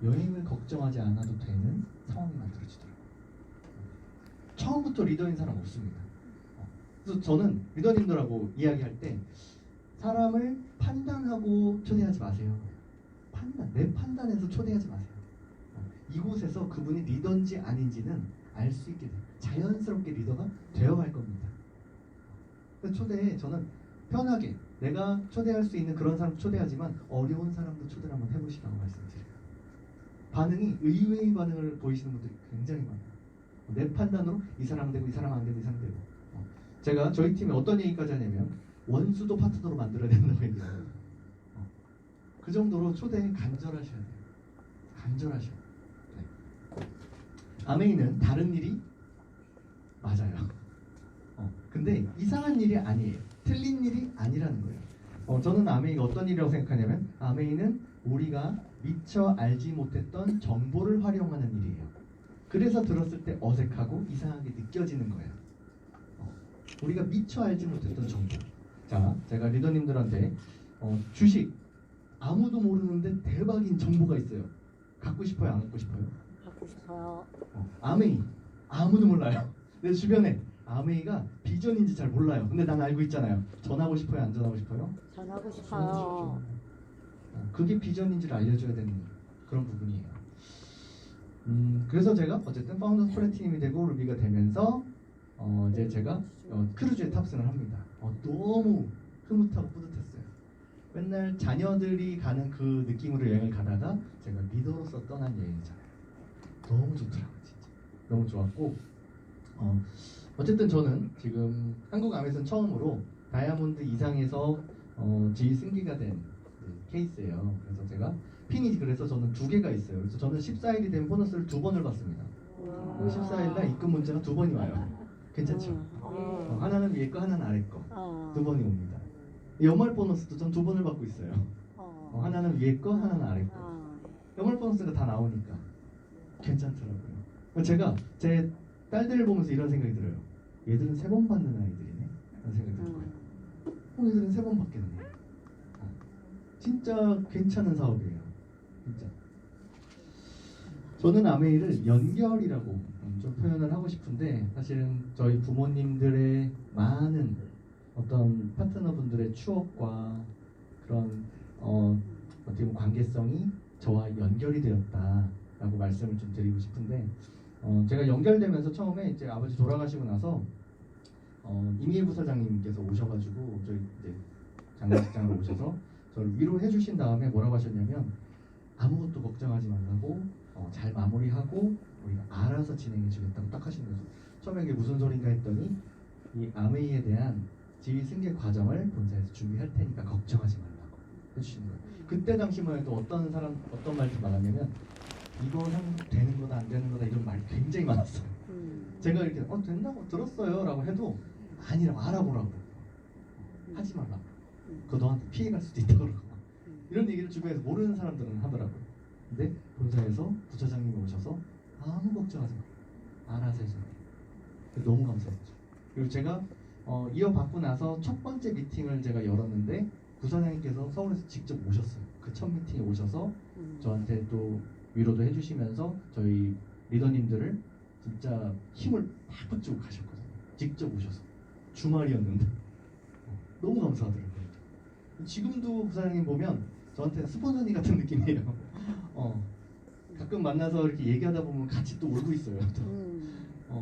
여행을 걱정하지 않아도 되는 상황이 만들어지더라고요. 처음부터 리더인 사람 없습니다. 그래서 저는 리더님들하고 이야기할 때 사람을 판단하고 초대하지 마세요. 내 판단에서 초대하지 마세요. 이곳에서 그분이 리더인지 아닌지는 알 수 있게 돼요. 자연스럽게 리더가 되어갈 겁니다. 그래서 초대에 저는 편하게 내가 초대할 수 있는 그런 사람 초대하지만 어려운 사람도 초대를 한번 해보시라고 말씀드려요. 반응이 의외의 반응을 보이시는 분들이 굉장히 많아요. 내 판단으로 이 사람은 되고 이 사람은 안 되고 이 사람은 되고 제가 저희 팀에 어떤 얘기까지 하냐면 원수도 파트너로 만들어야 된다고 얘기해요. 그 정도로 초대에 간절하셔야 돼요. 간절하셔야 돼요. 네. 아메이는 다른 일이 맞아요. 근데 이상한 일이 아니에요. 틀린 일이 아니라는 거예요. 저는 아메이가 어떤 일이라고 생각하냐면 아메이는 우리가 미처 알지 못했던 정보를 활용하는 일이에요. 그래서 들었을 때 어색하고 이상하게 느껴지는 거예요. 우리가 미처 알지 못했던 정보. 자, 제가 리더님들한테 주식 아무도 모르는데 대박인 정보가 있어요. 갖고 싶어요? 안 갖고 싶어요? 갖고 싶어요. 아메이 아무도 몰라요. 내 주변에 아메이가 비전인지 잘 몰라요. 근데 난 알고 있잖아요. 전하고 싶어요, 안 전하고 싶어요? 전하고 싶어요. 그게 비전인지를 알려줘야 되는 그런 부분이에요. 그래서 제가 어쨌든 파운더 플래티넘이 되고 루비가 되면서 이제 제가 크루즈에 탑승을 합니다. 너무 흐뭇하고 뿌듯했어요. 맨날 자녀들이 가는 그 느낌으로 여행을 가다가 제가 리더로서 떠난 여행이잖아요. 너무 좋더라고요, 진짜. 너무 좋았고 어쨌든 저는 지금 한국 암에서는 처음으로 다이아몬드 이상에서 지휘 승기가 된 케이스예요. 그래서 제가 핀이 그래서 저는 2개가 있어요. 그래서 저는 14일이 된 보너스를 2번을 받습니다. 14일날 입금 문자가 2번이 와요. 괜찮죠? 하나는 위에 거, 하나는 아래 거. 2번이 옵니다. 연말 보너스도 전 2번을 받고 있어요. 하나는 위에 거, 하나는 아래 거. 연말 보너스가 다 나오니까 괜찮더라고요. 제가 제 딸들을 보면서 이런 생각이 들어요. 얘들은 3번 받는 아이들이네? 라는 생각이 들어요. 얘들은 3번 받겠네. 진짜 괜찮은 사업이에요. 진짜. 저는 아메이를 연결이라고 좀 표현을 하고 싶은데 사실은 저희 부모님들의 많은 어떤 파트너분들의 추억과 그런 어떻게 보면 관계성이 저와 연결이 되었다라고 말씀을 좀 드리고 싶은데 제가 연결되면서 처음에 이제 아버지 돌아가시고 나서 이미일 부사장님께서 오셔가지고 저희 이제 장례식장으로 오셔서 저를 위로해 주신 다음에 뭐라고 하셨냐면 아무것도 걱정하지 말라고 잘 마무리하고 우리가 알아서 진행해 주겠다고 딱 하시는 거죠. 처음에 이게 무슨 소린가 했더니 이 아메이에 대한 지휘 승계 과정을 본사에서 준비할 테니까 걱정하지 말라고 해주시는 거예요. 그때 당시만 해도 어떤 말도 많았냐면 이거 되는 거다 안 되는 거다 이런 말이 굉장히 많았어요. 제가 이렇게 된다고 들었어요 라고 해도 아니라고 알아보라고 하지 말라고 그거 너한테 피해갈 수도 있다고 그러고 이런 얘기를 주변에서 모르는 사람들은 하더라고요. 근데 본사에서 부차장님이 오셔서 아무 걱정하지 마 알아서 해줘. 너무 감사했죠. 그리고 제가 이어받고 나서 첫 번째 미팅을 제가 열었는데 부사장님께서 서울에서 직접 오셨어요. 그 첫 미팅에 오셔서 저한테 또 위로도 해주시면서 저희 리더님들을 진짜 힘을 팍 붙이고 가셨거든요. 직접 오셔서 주말이었는데 너무 감사하더라고요. 지금도 부사장님 보면 저한테 스폰서님 같은 느낌이에요. 가끔 만나서 이렇게 얘기하다 보면 같이 또 울고 있어요.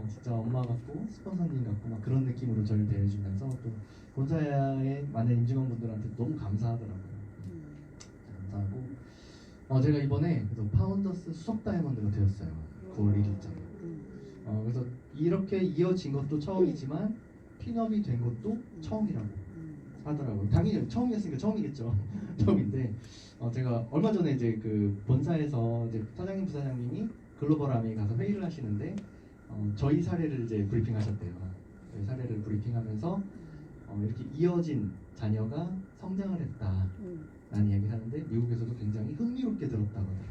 진짜 엄마 같고 스폰서님 같고 막 그런 느낌으로 저를 대해주면서 또 본사의 많은 임직원분들한테 너무 감사하더라고요. 감사하고 제가 이번에 그래서 파운더스 수석 다이아몬드가 되었어요. 9월 1일자로. 그래서 이렇게 이어진 것도 처음이지만 핀업이 된 것도 처음이라고 하더라고요. 당연히 처음이었으니까 처음이겠죠. 처음인데 제가 얼마 전에 이제 그 본사에서 이제 사장님 부사장님이 글로벌 아메이 가서 회의를 하시는데 저희 사례를 이제 브리핑하셨대요. 저희 사례를 브리핑하면서 이렇게 이어진 자녀가 성장을 했다라는 이야기를 하는데 미국에서도 굉장히 흥미롭게 들었다고 하더라고요.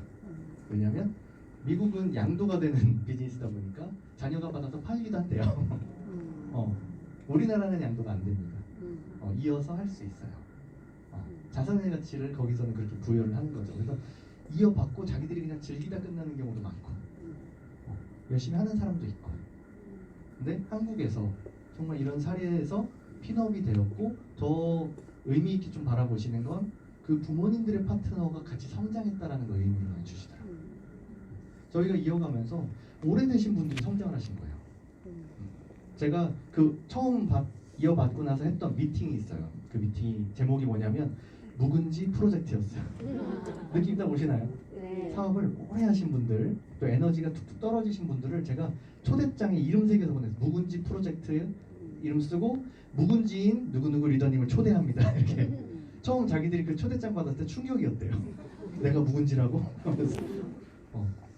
왜냐하면 미국은 양도가 되는 비즈니스다 보니까 자녀가 받아서 팔기도 한대요. 우리나라는 양도가 안 됩니다. 이어서 할 수 있어요. 자산의 가치를 거기서는 그렇게 부여를 하는 거죠. 그래서 이어받고 자기들이 그냥 즐기다 끝나는 경우도 많고 열심히 하는 사람도 있고 근데 한국에서 정말 이런 사례에서 핀업이 되었고 더 의미 있게 좀 바라보시는 건 그 부모님들의 파트너가 같이 성장했다라는 거 의미를 많이 주시더라고요. 저희가 이어가면서 오래되신 분들이 성장을 하신 거예요. 제가 그 처음 이어받고 나서 했던 미팅이 있어요. 그 미팅이 제목이 뭐냐면 묵은지 프로젝트였어요. 느낌 딱 오시나요? 네. 사업을 오래 하신 분들 또 에너지가 툭툭 떨어지신 분들을 제가 초대장에 이름 새겨서 보냈어요. 묵은지 프로젝트 이름 쓰고 묵은지인 누구누구 리더님을 초대합니다. 이렇게 처음 자기들이 그 초대장 받았을 때 충격이었대요. 내가 묵은지라고 하면서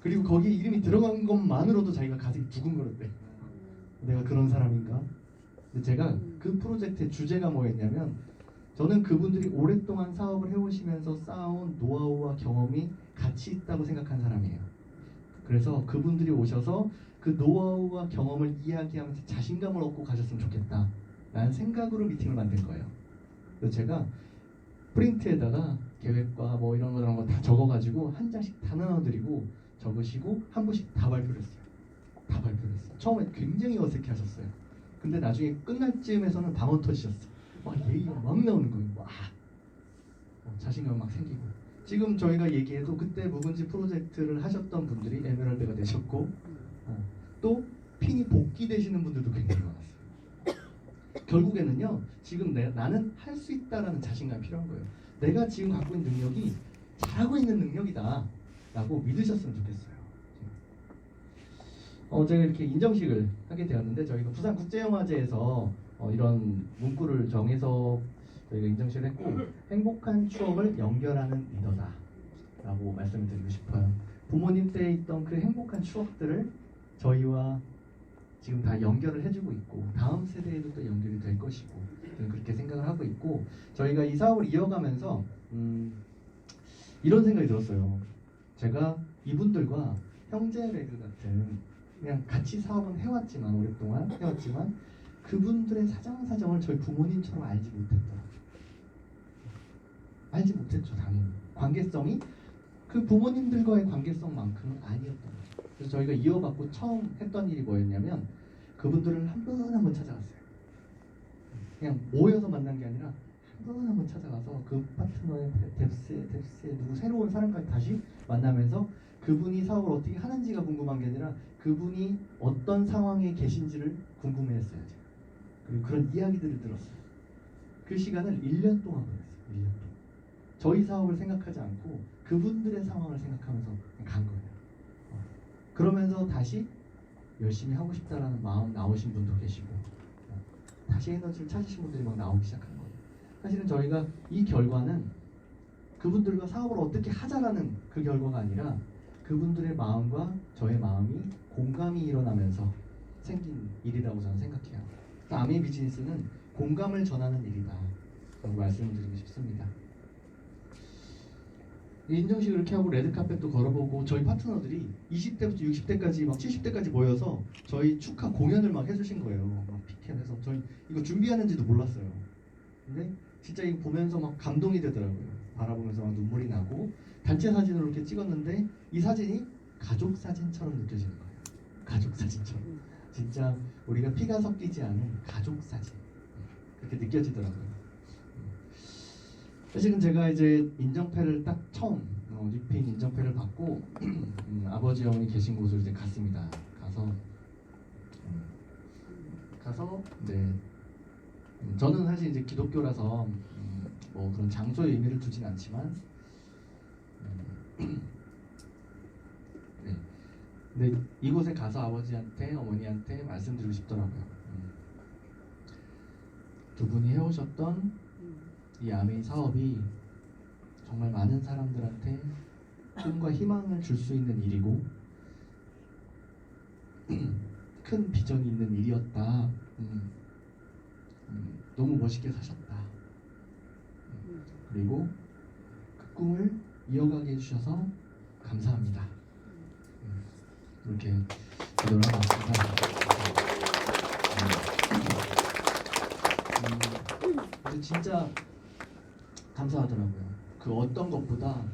그리고 거기 이름이 들어간 것만으로도 자기가 가슴이 두근거렸대. 내가 그런 사람인가? 근데 제가 그 프로젝트의 주제가 뭐였냐면 저는 그분들이 오랫동안 사업을 해오시면서 쌓아온 노하우와 경험이 가치 있다고 생각한 사람이에요. 그래서 그분들이 오셔서 그 노하우와 경험을 이야기하면서 자신감을 얻고 가셨으면 좋겠다 라는 생각으로 미팅을 만든 거예요. 그래서 제가 프린트에다가 계획과 뭐 이런 거 저런 거 다 적어가지고 한 장씩 다 나눠드리고 적으시고 한 분씩 다 발표를 했어요. 다 발표를 했어요. 처음에 굉장히 어색해 하셨어요. 근데 나중에 끝날 쯤에서는 방언 터지셨어. 막 얘기가 막 나오는 거예요. 와, 자신감 막 생기고. 지금 저희가 얘기해도 그때 묵은지 프로젝트를 하셨던 분들이 에메랄드가 되셨고, 또 핀이 복귀 되시는 분들도 굉장히 많았어요. 결국에는요, 지금 나는 할 수 있다라는 자신감이 필요한 거예요. 내가 지금 갖고 있는 능력이 잘하고 있는 능력이다 라고 믿으셨으면 좋겠어요. 제가 이렇게 인정식을 하게 되었는데, 저희가 부산국제영화제에서 이런 문구를 정해서 저희가 인정식을 했고, 행복한 추억을 연결하는 리더다 라고 말씀을 드리고 싶어요. 부모님 때 있던 그 행복한 추억들을 저희와 지금 다 연결을 해주고 있고, 다음 세대에도 또 연결이 될 것이고, 저는 그렇게 생각을 하고 있고, 저희가 이 사업을 이어가면서 이런 생각이 들었어요. 제가 이분들과 형제레그 같은, 그냥 같이 사업은 해왔지만, 오랫동안 해왔지만, 그분들의 사정사정을 저희 부모님처럼 알지 못했더라고요. 알지 못했죠, 당연히. 관계성이 그 부모님들과의 관계성만큼은 아니었던 거죠. 그래서 저희가 이어받고 처음 했던 일이 뭐였냐면, 그분들을 한 분 한 분 찾아갔어요. 그냥 모여서 만난 게 아니라 한 분 한 분 찾아가서 그 파트너의 뎁스에 누구 새로운 사람까지 다시 만나면서 그분이 사업을 어떻게 하는지가 궁금한 게 아니라 그분이 어떤 상황에 계신지를 궁금해했어요. 제가. 그리고 그런 이야기들을 들었어요. 그 시간을 1년 동안 보냈어요. 1년 동안. 저희 사업을 생각하지 않고 그분들의 상황을 생각하면서 간 거예요. 그러면서 다시 열심히 하고 싶다라는 마음 나오신 분도 계시고, 다시 에너지를 찾으신 분들이 막 나오기 시작한 거예요. 사실은 저희가 이 결과는 그분들과 사업을 어떻게 하자라는 그 결과가 아니라 그분들의 마음과 저의 마음이 공감이 일어나면서 생긴 일이라고 저는 생각해요. 아메이 비즈니스는 공감을 전하는 일이다 라고 말씀을 드리고 싶습니다. 인정식을 이렇게 하고 레드카펫도 걸어보고, 저희 파트너들이 20대부터 60대까지 막 70대까지 모여서 저희 축하 공연을 막 해주신 거예요. 막 피켓해서 저희 이거 준비하는지도 몰랐어요. 근데 진짜 이거 보면서 막 감동이 되더라고요. 바라보면서 막 눈물이 나고, 단체 사진으로 이렇게 찍었는데 이 사진이 가족 사진처럼 느껴지는 거예요. 가족 사진처럼. 진짜 우리가 피가 섞이지 않은 가족 사진, 그렇게 느껴지더라고요. 사실은 제가 이제 인정패를 딱 처음 뉴핀 인정패를 받고 아버지 형이 계신 곳을 이제 갔습니다. 가서 네, 저는 사실 이제 기독교라서 뭐 그런 장소에 의미를 두진 않지만, 네, 근데 이곳에 가서 아버지한테 어머니한테 말씀드리고 싶더라고요. 두 분이 해오셨던 이 아메이 사업이 정말 많은 사람들한테 꿈과 희망을 줄 수 있는 일이고 큰 비전이 있는 일이었다. 너무 멋있게 사셨다. 그리고 그 꿈을 이어가게 해주셔서 감사합니다. 이렇게 기도를 하고 왔습니다. 근데 진짜 감사하더라고요. 그 어떤 것보다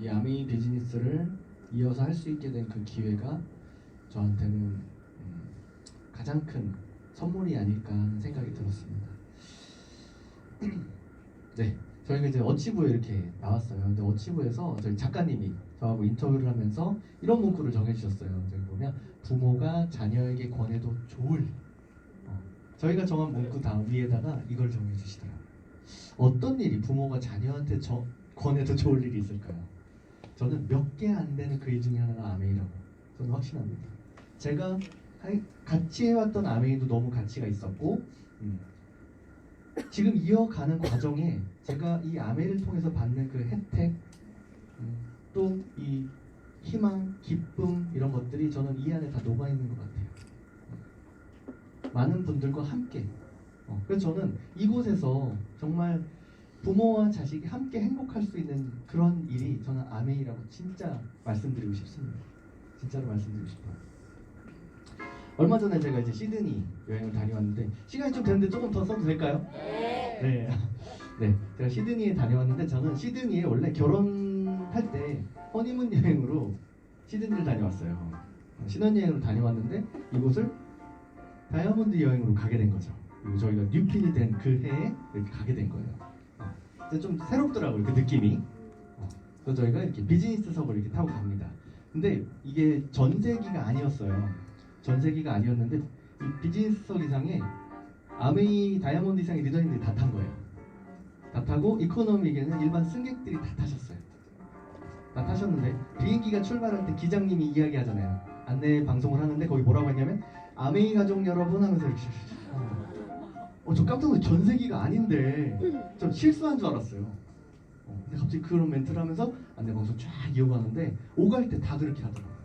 이 아메이 비즈니스를 이어서 할 수 있게 된 그 기회가 저한테는 가장 큰 선물이 아닐까 하는 생각이 들었습니다. 네, 저희가 이제 어치부에 이렇게 나왔어요. 근데 어치부에서 저희 작가님이 저하고 인터뷰를 하면서 이런 문구를 정해주셨어요. 저기 보면 부모가 자녀에게 권해도 좋을, 저희가 정한 문구 다음 위에다가 이걸 정해주시더라고요. 어떤 일이 부모가 자녀한테 권해도 좋을 일이 있을까요? 저는 몇 개 안 되는 그 일 중에 하나가 아메이라고 저는 확신합니다. 제가 같이 해왔던 아메이도 너무 가치가 있었고, 지금 이어가는 과정에 제가 이 아메이를 통해서 받는 그 혜택, 또 이 희망, 기쁨 이런 것들이 저는 이 안에 다 녹아있는 것 같아요. 많은 분들과 함께, 그래서 저는 이곳에서 정말 부모와 자식이 함께 행복할 수 있는 그런 일이 저는 아메이라고 진짜 말씀드리고 싶습니다. 진짜로 말씀드리고 싶어요. 얼마 전에 제가 이제 시드니 여행을 다녀왔는데, 시간이 좀 됐는데 조금 더 써도 될까요? 네. 네, 제가 시드니에 다녀왔는데, 저는 시드니에 원래 결혼할 때 허니문 여행으로 시드니를 다녀왔어요. 신혼여행으로 다녀왔는데 이곳을 다이아몬드 여행으로 가게 된 거죠. 그리고 저희가 뉴핀이 된 그 해에 이렇게 가게 된 거예요. 근데 좀 새롭더라고요, 그 느낌이. 그래서 저희가 이렇게 비즈니스석을 이렇게 타고 갑니다. 근데 이게 전세기가 아니었어요. 전세기가 아니었는데 이 비즈니스석 이상에 아메이 다이아몬드 이상의 리더님들이 다 탄 거예요. 다 타고 이코노미에는 일반 승객들이 다 타셨어요. 다 타셨는데 비행기가 출발할 때 기장님이 이야기하잖아요. 안내 방송을 하는데 거기 뭐라고 했냐면 아메이 가족 여러분 하면서 이렇게 저 깜짝 놀라서 전세기가 아닌데 좀 실수한 줄 알았어요. 근데 갑자기 그런 멘트를 하면서 안내 방송 쫙 이어가는데 오갈 때 다 그렇게 하더라고요.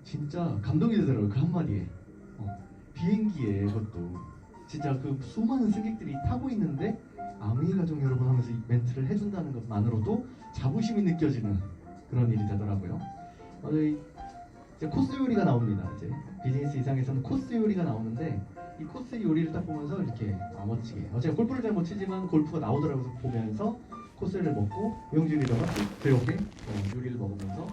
진짜 감동이 되더라고요, 그 한마디에. 비행기에 그것도 진짜 그 수많은 승객들이 타고 있는데 아메이 가족 여러분 하면서 이 멘트를 해준다는 것만으로도 자부심이 느껴지는 그런 일이 되더라고요. 이제 코스 요리가 나옵니다. 이제 비즈니스 이상에서는 코스 요리가 나오는데 이 코스 요리를 딱 보면서 이렇게 멋지게 제가 골프를 잘 못 치지만 골프가 나오더라고요. 그래서 보면서 코스를 먹고 용주 리더가 그렇게 요리를 먹으면서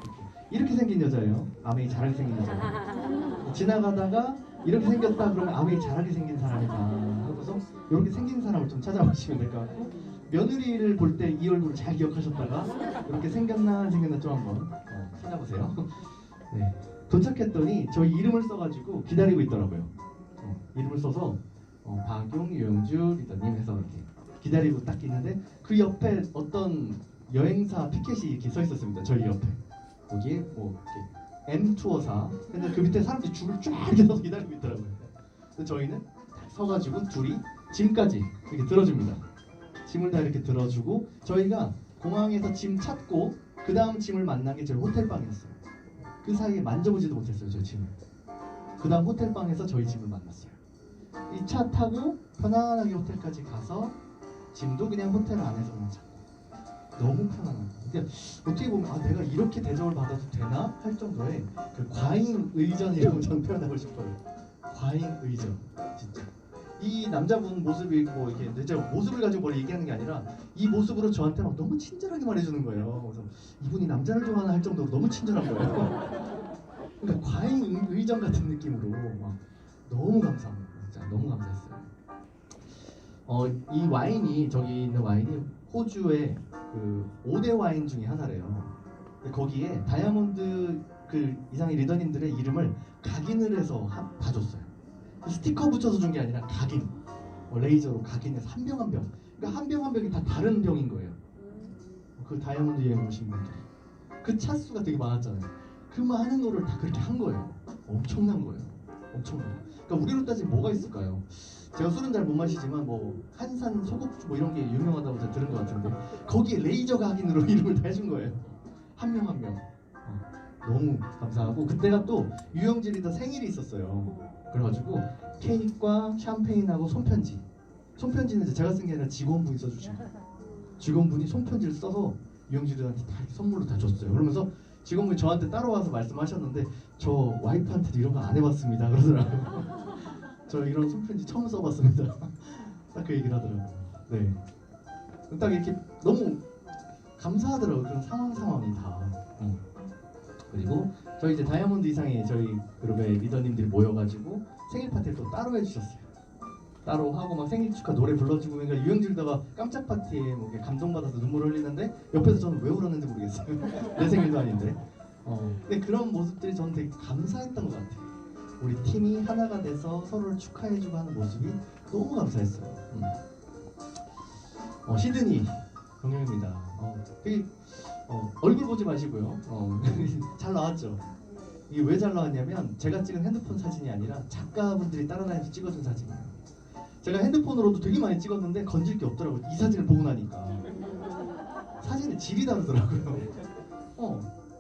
이렇게 생긴 여자예요. 아메이 잘하게 생긴 여자. 지나가다가 이렇게 생겼다 그러면 아메이 잘하게 생긴 사람이다 하고서 이렇게 생긴 사람을 좀 찾아보시면 될 것 같고, 며느리를 볼 때 이 얼굴을 잘 기억하셨다가 이렇게 생겼나 안 생겼나 좀 한번 찾아보세요. 네. 도착했더니 저희 이름을 써가지고 기다리고 있더라고요. 이름을 써서 박용, 유영주 리더님 해서 이렇게 기다리고 딱 있는데 그 옆에 어떤 여행사 피켓이 이렇게 서 있었습니다. 저희 옆에 거기에 뭐 이렇게 M 투어사. 근데 그 밑에 사람들이 줄을 쫙 이렇게 서서 기다리고 있더라고요. 근데 저희는 서가지고 둘이 짐까지 이렇게 들어줍니다. 짐을 다 이렇게 들어주고 저희가 공항에서 짐 찾고 그 다음 짐을 만난 게 저희 호텔방이었어요. 그 사이에 만져보지도 못했어요, 저희 짐을. 그 다음 호텔방에서 저희 짐을 만났어요. 이 차 타고 편안하게 호텔까지 가서 짐도 그냥 호텔 안에서만 찾고 너무 편안한 거예요. 그러니까 어떻게 보면 내가 이렇게 대접을 받아도 되나 할 정도의 그 과잉 의전이라고 저는 표현하고 싶어요. 과잉 의전, 진짜. 이 남자분 모습이 뭐 이렇게 제가 모습을 가지고 뭘 얘기하는 게 아니라 이 모습으로 저한테 막 너무 친절하게 말해주는 거예요. 그래서 이분이 남자를 좋아하나 할 정도로 너무 친절한 거예요. 그러니까 과잉 의전 같은 느낌으로 막 너무 감사합니다. 진짜 너무 감사했어요. 이 와인이 저기 있는 와인이 호주의 그 5대 와인 중에 하나래요. 거기에 다이아몬드 그 이상의 리더님들의 이름을 각인을 해서 봐줬어요. 스티커 붙여서 준 게 아니라 각인, 레이저로 각인해서 한 병 한 병. 그러니까 한 병 한 병이 다 다른 병인 거예요. 그 다이아몬드 여행 오신 분들이 그 차수가 되게 많았잖아요. 그 많은 거를 다 그렇게 한 거예요. 엄청난 거예요. 엄청난 거. 그러니까 우리로 따지면 뭐가 있을까요? 제가 술은 잘 못 마시지만 뭐 한산 소곡주 뭐 이런 게 유명하다고 제가 들은 것 같은데 거기에 레이저 각인으로 이름을 다 해준 거예요. 한 명 한 명. 너무 감사하고 그때가 또 유영진 리더 생일이 있었어요. 그래가지고 케이크와 샴페인하고 손편지는 제가 쓴 게 아니라 직원분이 써주신 거예요. 직원분이 손편지를 써서 유영진 리더한테 다 선물로 다 줬어요. 그러면서 직원분이 저한테 따라와서 말씀하셨는데 저 와이프한테도 이런 거 안 해봤습니다 그러더라고요. 저 이런 손편지 처음 써봤습니다. 딱 그 얘기를 하더라고요. 네. 딱 이렇게 너무 감사하더라고요. 그런 상황이 다. 그리고 저희 이제 다이아몬드 이상의 저희 그룹의 리더님들이 모여가지고 생일 파티를 또 따로 해주셨어요. 따로 하고 막 생일 축하 노래 불러주고 그러니까 유영진 리더가 깜짝 파티에 뭐 이렇게 감동받아서 눈물 흘리는데 옆에서 저는 왜 울었는지 모르겠어요. 내 생일도 아닌데. 근데 그런 모습들이 저는 되게 감사했던 것 같아요. 우리 팀이 하나가 돼서 서로를 축하해주고 하는 모습이 너무 감사했어요. 시드니 경영입니다. 되게 얼굴 보지 마시고요. 잘 나왔죠. 이게 왜 잘 나왔냐면 제가 찍은 핸드폰 사진이 아니라 작가분들이 따라다니면서 찍어준 사진이에요. 제가 핸드폰으로도 되게 많이 찍었는데 건질 게 없더라고요. 이 사진을 보고 나니까 사진의 질이 다르더라고요.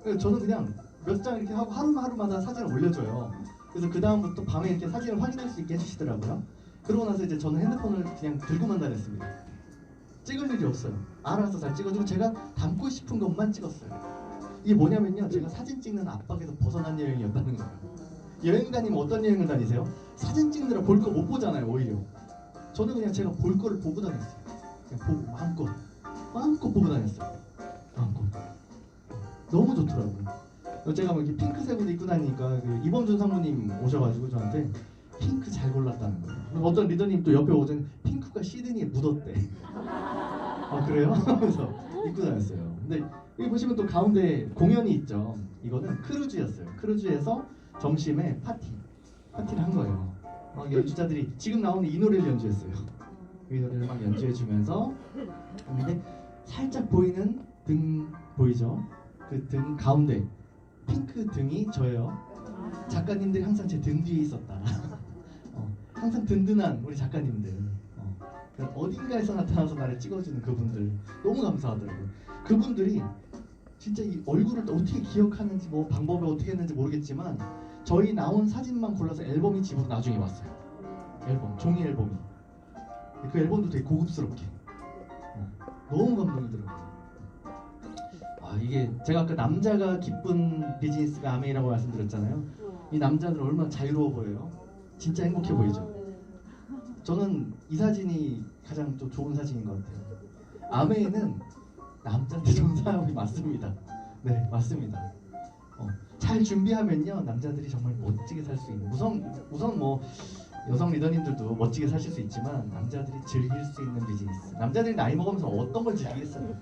그래서 저는 그냥 몇 장 이렇게 하고 하루마다 사진을 올려줘요. 그래서 그 다음부터 밤에 이렇게 사진을 확인할 수 있게 해주시더라고요. 그러고 나서 이제 저는 핸드폰을 그냥 들고만 다녔습니다. 찍을 일이 없어요. 알아서 잘 찍어주고 제가 담고 싶은 것만 찍었어요. 이게 뭐냐면요, 제가 사진 찍는 압박에서 벗어난 여행이었다는 거예요. 여행 다니면 어떤 여행을 다니세요? 사진 찍느라 볼 거 못 보잖아요. 오히려 저는 그냥 제가 볼 거를 보고 다녔어요. 그냥 보고 마음껏 보고 다녔어요. 마음껏. 너무 좋더라고요. 제가 막 이렇게 핑크색 옷 입고 다니니까 그 이범준 상무님 오셔가지고 저한테 핑크 잘 골랐다는 거예요. 어떤 리더님 또 옆에 오더니 핑크가 시드니에 묻었대. 아 그래요? 그래서 입고 다녔어요. 근데 여기 보시면 또 가운데 공연이 있죠. 이거는 크루즈였어요. 크루즈에서 점심에 파티를 한 거예요. 막 연주자들이 지금 나오는 이 노래를 연주했어요. 이 노래를 막 연주해주면서 근데 살짝 보이는 등 보이죠? 그 등 가운데 핑크 등이 저예요. 작가님들이 항상 제 등 뒤에 있었다. 항상 든든한 우리 작가님들. 어딘가에서 나타나서 나를 찍어주는 그분들 너무 감사하더라고요. 그분들이 진짜 이 얼굴을 어떻게 기억하는지 뭐 방법을 어떻게 했는지 모르겠지만 저희 나온 사진만 골라서 앨범이 집으로 나중에 왔어요. 앨범, 종이 앨범이. 그 앨범도 되게 고급스럽게. 너무 감동이 들어요. 아 이게 제가 아까 남자가 기쁜 비즈니스가 아메이라고 말씀드렸잖아요. 이 남자들은 얼마나 자유로워 보여요. 진짜 행복해 보이죠. 저는 이 사진이 가장 또 좋은 사진인 것 같아요. 아메이는 남자한테 좋은 사람이 맞습니다. 네 맞습니다. 잘 준비하면요 남자들이 정말 멋지게 살 수 있는 우선 뭐 여성 리더님들도 멋지게 사실 수 있지만 남자들이 즐길 수 있는 비즈니스. 남자들이 나이 먹으면서 어떤 걸 즐기겠어요?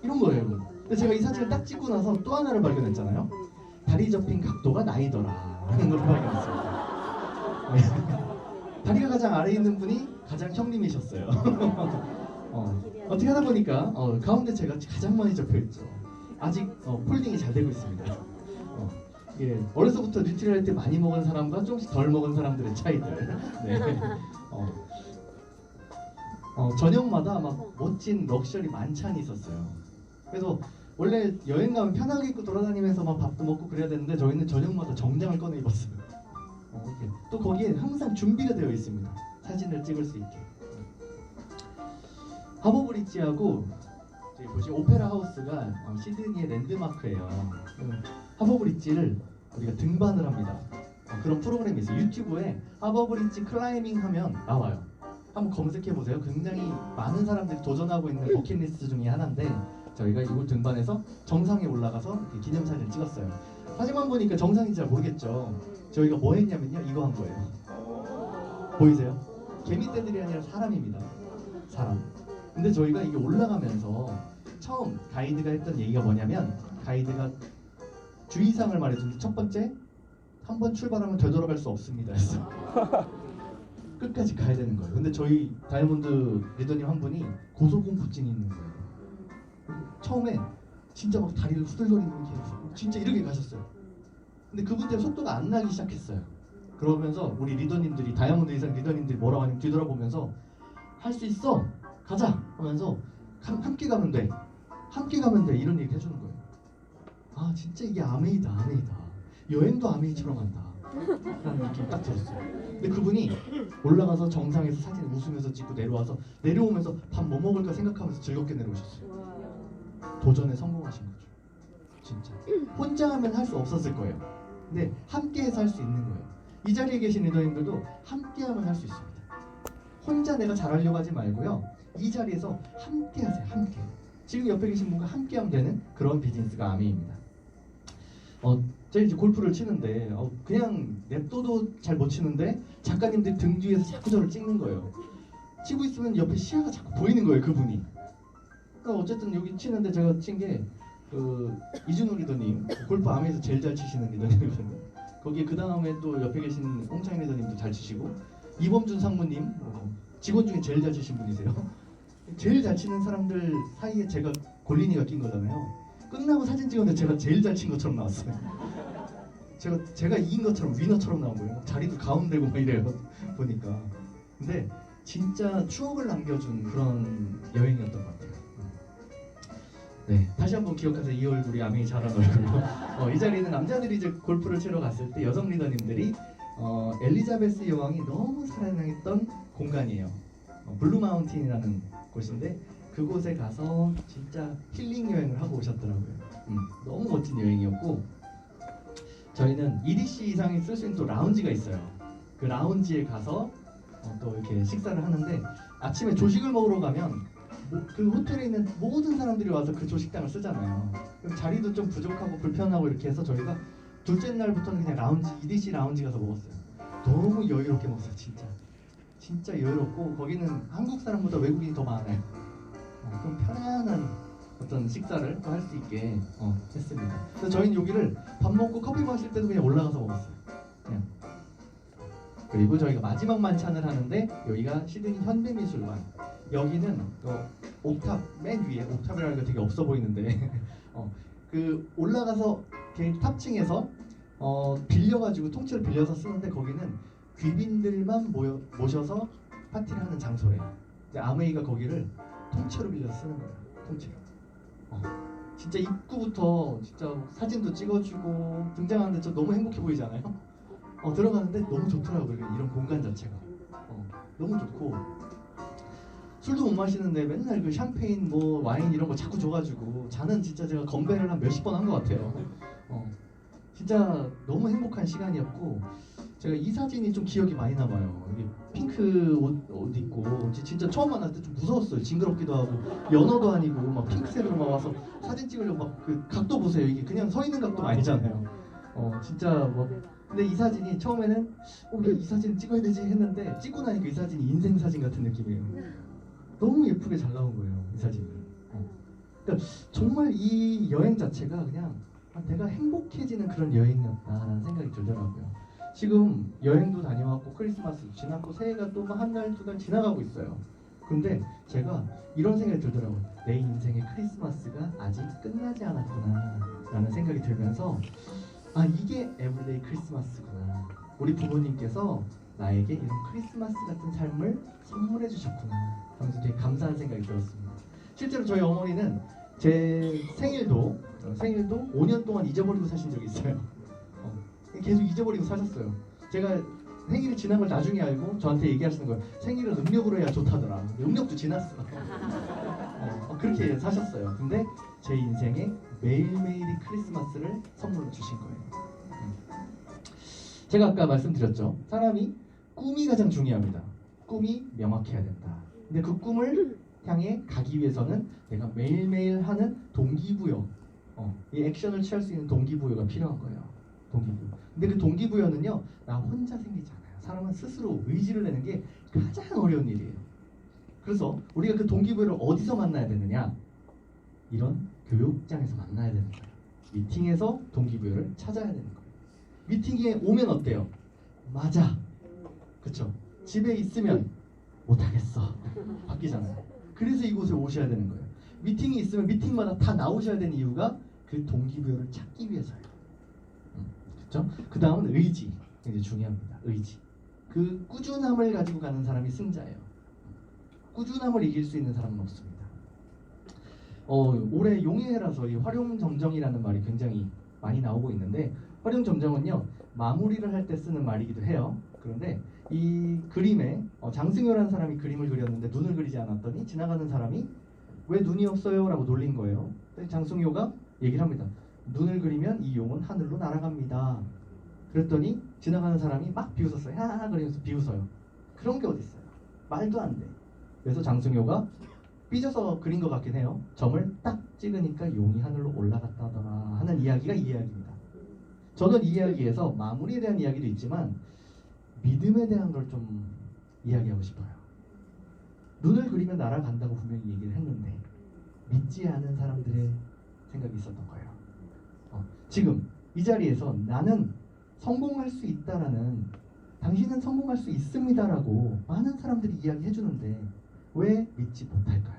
이런 거예요. 여러분. 근데 제가 이 사진을 딱 찍고 나서 또 하나를 발견했잖아요. 다리 접힌 각도가 나이더라 하는 걸 발견했어요. 네. 다리가 가장 아래에 있는 분이 가장 형님이셨어요. 어떻게 하다 보니까 가운데 제가 가장 많이 접혀있죠. 아직 폴딩이 잘 되고 있습니다. 예, 어려서부터 뉴트리를 할 때 많이 먹은 사람과 조금씩 덜 먹은 사람들의 차이들. 네. 저녁마다 막 멋진 럭셔리 만찬이 있었어요. 그래서 원래 여행 가면 편하게 입고 돌아다니면서 막 밥도 먹고 그래야 되는데 저희는 저녁마다 정장을 꺼내 입었어요. 이렇게. 또 거기에 항상 준비가 되어 있습니다. 사진을 찍을 수 있게. 하버브리지하고 저기 보시면 오페라 하우스가 시드니의 랜드마크예요. 하버브리지를 우리가 등반을 합니다. 그런 프로그램이 있어요. 유튜브에 하버브리지 클라이밍 하면 나와요. 한번 검색해 보세요. 굉장히 많은 사람들이 도전하고 있는 버킷리스트 중에 하나인데 저희가 이걸 등반해서 정상에 올라가서 기념사진을 찍었어요. 사진만 보니까 정상인지 잘 모르겠죠. 저희가 뭐 했냐면요. 이거 한 거예요. 보이세요? 개미떼들이 아니라 사람입니다. 사람. 근데 저희가 이게 올라가면서 처음 가이드가 했던 얘기가 뭐냐면 가이드가 주의사항을 말해주는데 첫 번째 한번 출발하면 되돌아갈 수 없습니다 했어요. 끝까지 가야 되는 거예요. 근데 저희 다이아몬드 리더님 한 분이 고소공포증이 있는 거예요. 처음에 진짜 막 다리를 후들거리면서 진짜 이렇게 가셨어요. 근데 그분 때문에 속도가 안 나기 시작했어요. 그러면서 우리 리더님들이 다이아몬드 이상 리더님들이 뭐라고 하냐면 뒤돌아보면서 할 수 있어 가자 하면서 함께 가면 돼 함께 가면 돼 이런 얘기 해주는 거예요. 아 진짜 이게 아메이다 아메이다 여행도 아메이처럼 한다 라는 느낌이 딱 들었어요. 근데 그분이 올라가서 정상에서 사진 웃으면서 찍고 내려와서 내려오면서 밥 뭐 먹을까 생각하면서 즐겁게 내려오셨어요. 도전에 성공하신 거죠. 진짜 혼자 하면 할 수 없었을 거예요. 근데 함께해서 할 수 있는 거예요. 이 자리에 계신 리더님들도 함께하면 할 수 있습니다. 혼자 내가 잘하려고 하지 말고요. 이 자리에서 함께하세요. 함께. 지금 옆에 계신 분과 함께하면 되는 그런 비즈니스가 아메이입니다. 제가 이제 골프를 치는데 그냥 냅둬도 잘 못 치는데 작가님들 등 뒤에서 자꾸 저를 찍는 거예요. 치고 있으면 옆에 시야가 자꾸 보이는 거예요. 그분이. 그러니까 어쨌든 여기 치는데 제가 친 게 이준우 리더님 골프 아메에서 제일 잘 치시는 리더님이거든요. 거기에 그 다음에 또 옆에 계신 홍창인 리더님도 잘 치시고 이범준 상무님 직원 중에 제일 잘 치신 분이세요. 제일 잘 치는 사람들 사이에 제가 골린이가 낀 거잖아요. 끝나고 사진 찍었는데 제가 제일 잘 친 것처럼 나왔어요. 제가 이긴 것처럼 위너처럼 나온 거예요. 자리도 가운데고 막 이래요. 보니까. 근데 진짜 추억을 남겨준 그런 여행이었던 것 같아요. 네, 다시 한번 기억하세요. 이 얼굴이 아메이 잘한 얼굴로. 이 자리는 남자들이 이제 골프를 치러 갔을 때 여성 리더님들이 엘리자베스 여왕이 너무 사랑했던 공간이에요. 블루 마운틴이라는 곳인데 그곳에 가서 진짜 힐링 여행을 하고 오셨더라고요. 너무 멋진 여행이었고 저희는 EDC 이상이 쓸 수 있는 또 라운지가 있어요. 그 라운지에 가서 또 이렇게 식사를 하는데 아침에 조식을 먹으러 가면 그 호텔에 있는 모든 사람들이 와서 그 조식당을 쓰잖아요. 그럼 자리도 좀 부족하고 불편하고 이렇게 해서 저희가 둘째 날부터는 그냥 라운지 EDC 라운지 가서 먹었어요. 너무 여유롭게 먹었어요. 진짜 여유롭고 거기는 한국 사람보다 외국인이 더 많아요. 좀 편안한 어떤 식사를 할 수 있게 했습니다. 그래서 저희는 여기를 밥 먹고 커피 마실 때도 그냥 올라가서 먹었어요. 그냥. 그리고 저희가 마지막 만찬을 하는데 여기가 시드니 현대미술관. 여기는 옥탑 맨 위에 옥탑이라는 게 되게 없어 보이는데 그 올라가서 개인 탑층에서 빌려가지고 통째로 빌려서 쓰는데 거기는 귀빈들만 모셔서 파티를 하는 장소래요. 이제 아메이가 거기를 통째로 빌려서 쓰는 거예요. 통째로. 진짜 입구부터 진짜 사진도 찍어주고 등장하는데 저 너무 행복해 보이잖아요. 들어가는데 너무 좋더라고요. 이런 공간 자체가 너무 좋고 술도 못 마시는데 맨날 그 샴페인 뭐 와인 이런 거 자꾸 줘가지고 자는 진짜 제가 건배를 한 몇십 번 한 것 같아요. 진짜 너무 행복한 시간이었고 제가 이 사진이 좀 기억이 많이 남아요. 이게 핑크 옷 입고 진짜 처음 만났을 때 좀 무서웠어요. 징그럽기도 하고 연어도 아니고 막 핑크색으로 막 와서 사진 찍으려고 막 그 각도 보세요. 이게 그냥 서 있는 각도가 아니잖아요. 진짜 뭐 근데 이 사진이 처음에는 왜 이 사진 찍어야 되지 했는데 찍고 나니까 이 사진이 인생 사진 같은 느낌이에요. 너무 예쁘게 잘 나온 거예요. 이 사진은. 그러니까 정말 이 여행 자체가 그냥 내가 행복해지는 그런 여행이었다라는 생각이 들더라고요. 지금 여행도 다녀왔고 크리스마스도 지났고 새해가 또 한 달, 두 달 지나가고 있어요. 근데 제가 이런 생각이 들더라고요. 내 인생의 크리스마스가 아직 끝나지 않았구나 라는 생각이 들면서 이게 에브리데이 크리스마스구나. 우리 부모님께서 나에게 이런 크리스마스 같은 삶을 선물해 주셨구나 하면서 되게 감사한 생각이 들었습니다. 실제로 저희 어머니는 제 생일도 5년 동안 잊어버리고 사신 적이 있어요. 계속 잊어버리고 사셨어요. 제가 생일이 지난 걸 나중에 알고 저한테 얘기하시는 거예요. 생일은 음력으로 해야 좋다더라. 음력도 지났어. 그렇게 사셨어요. 근데 제 인생에 매일매일이 크리스마스를 선물로 주신 거예요. 제가 아까 말씀드렸죠. 사람이 꿈이 가장 중요합니다. 꿈이 명확해야 된다. 근데 그 꿈을 향해 가기 위해서는 내가 매일매일 하는 동기부여, 이 액션을 취할 수 있는 동기부여가 필요한 거예요. 동기부여. 근데 그 동기부여는요, 나 혼자 생기지 않아요. 사람은 스스로 의지를 내는 게 가장 어려운 일이에요. 그래서 우리가 그 동기부여를 어디서 만나야 되느냐? 이런 교육장에서 만나야 되는 거예요. 미팅에서 동기부여를 찾아야 되는 거예요. 미팅에 오면 어때요? 맞아. 그쵸? 집에 있으면 못하겠어. 바뀌잖아요. 그래서 이곳에 오셔야 되는 거예요. 미팅이 있으면 미팅마다 다 나오셔야 되는 이유가 그 동기부여를 찾기 위해서예요. 그렇죠? 그 다음은 의지. 굉장히 중요합니다. 의지. 그 꾸준함을 가지고 가는 사람이 승자예요. 꾸준함을 이길 수 있는 사람은 없습니다. 올해 용해라서 이 활용점정이라는 말이 굉장히 많이 나오고 있는데 활용점정은요 마무리를 할 때 쓰는 말이기도 해요. 그런데 이 그림에 장승효라는 사람이 그림을 그렸는데 눈을 그리지 않았더니 지나가는 사람이 왜 눈이 없어요? 라고 놀린 거예요. 장승효가 얘기를 합니다. 눈을 그리면 이 용은 하늘로 날아갑니다. 그랬더니 지나가는 사람이 막 비웃었어요. 하하하 그러면서 비웃어요. 그런 게 어딨어요. 말도 안 돼. 그래서 장승효가 삐져서 그린 것 같긴 해요. 점을 딱 찍으니까 용이 하늘로 올라갔다더라 하는 이야기가 이 이야기입니다. 저는 이 이야기에서 마무리에 대한 이야기도 있지만 믿음에 대한 걸 좀 이야기하고 싶어요. 눈을 그리면 날아간다고 분명히 얘기를 했는데 믿지 않은 사람들의 생각이 있었던 거예요. 지금 이 자리에서 나는 성공할 수 있다라는 당신은 성공할 수 있습니다라고 많은 사람들이 이야기해 주는데 왜 믿지 못할까요?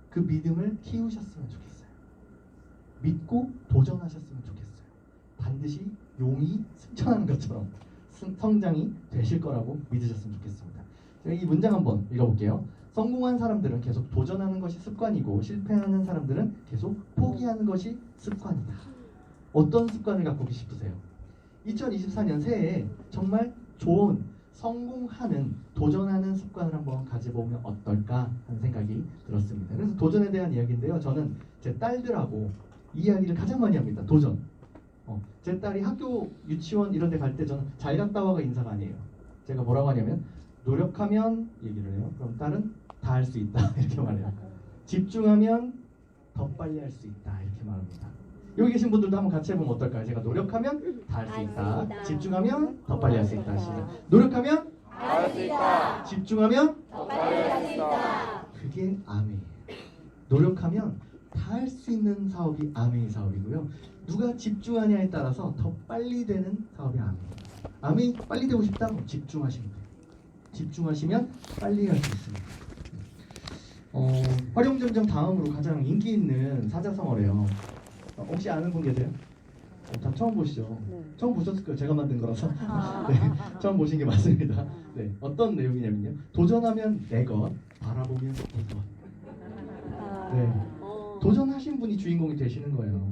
그 믿음을 키우셨으면 좋겠어요. 믿고 도전하셨으면 좋겠어요. 반드시 용이 승천하는 것처럼 성장이 되실 거라고 믿으셨으면 좋겠습니다. 제가 이 문장 한번 읽어볼게요. 성공한 사람들은 계속 도전하는 것이 습관이고 실패하는 사람들은 계속 포기하는 것이 습관이다. 어떤 습관을 갖고 싶으세요? 2024년 새해에 정말 좋은 성공하는 도전하는 습관을 한번 가져보면 어떨까 하는 생각이 들었습니다. 그래서 도전에 대한 이야기인데요. 저는 제 딸들하고 이 이야기를 가장 많이 합니다. 도전. 제 딸이 학교 유치원 이런 데 갈 때 저는 잘 갔다 와가 인사가 아니에요. 제가 뭐라고 하냐면 노력하면 얘기를 해요. 그럼 딸은 다 할 수 있다 이렇게 말해요. 집중하면 더 빨리 할 수 있다 이렇게 말합니다. 여기 계신 분들도 한번 같이 해보면 어떨까요? 제가 노력하면 다 할 수 있다. 집중하면 더 빨리 할 수 있다. 시작. 노력하면 할 수 있다. 집중하면 더 빨리 할 수 있다. 그게 아메이에요. 노력하면 다 할 수 있는 사업이 아메이 사업이고요. 누가 집중하냐에 따라서 더 빨리 되는 사업이 아메이. 아메이 빨리 되고 싶다? 그럼 집중하시면 돼요. 집중하시면 빨리 할 수 있습니다. 활용점정 다음으로 가장 인기 있는 사자성어래요. 혹시 아는 분 계세요? 다 처음 보시죠? 처음 보셨을 거예요. 제가 만든 거라서. 네, 처음 보신 게 맞습니다. 네, 어떤 내용이냐면요. 도전하면 내 것, 바라보면 내 것. 네, 도전하신 분이 주인공이 되시는 거예요.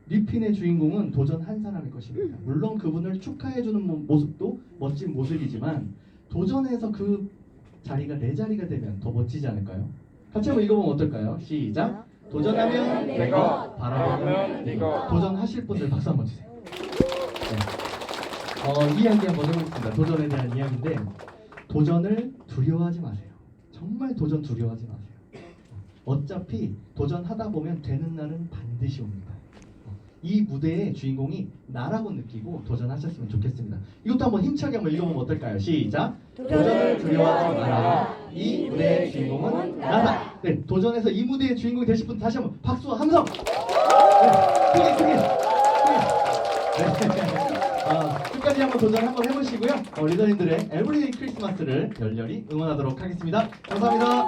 리핀의 주인공은 도전한 사람일 것입니다. 물론 그분을 축하해주는 모습도 멋진 모습이지만 도전해서 그 자리가 내 자리가 되면 더 멋지지 않을까요? 같이 한번 읽어보면 어떨까요? 시작! 도전하면 내 것, 바라보면 내 것. 도전하실 분들 박수 한번 주세요. 네. 이야기 한번 해보겠습니다. 도전에 대한 이야기인데 도전을 두려워하지 마세요. 정말 도전 두려워하지 마세요. 어차피 도전하다 보면 되는 날은 반드시 옵니다. 이 무대의 주인공이 나라고 느끼고 도전하셨으면 좋겠습니다. 이것도 한번 힘차게 한번 읽어보면 어떨까요? 시작! 도전을 두려워하지 마라. 이 무대의 주인공은 나다. 네, 도전해서 이 무대의 주인공이 되실 분 다시 한번 박수와 함성! 네, 크게! 네. 끝까지 한번 도전 한번 해보시고요. 리더님들의 에브리데이 크리스마스를 열렬히 응원하도록 하겠습니다. 감사합니다.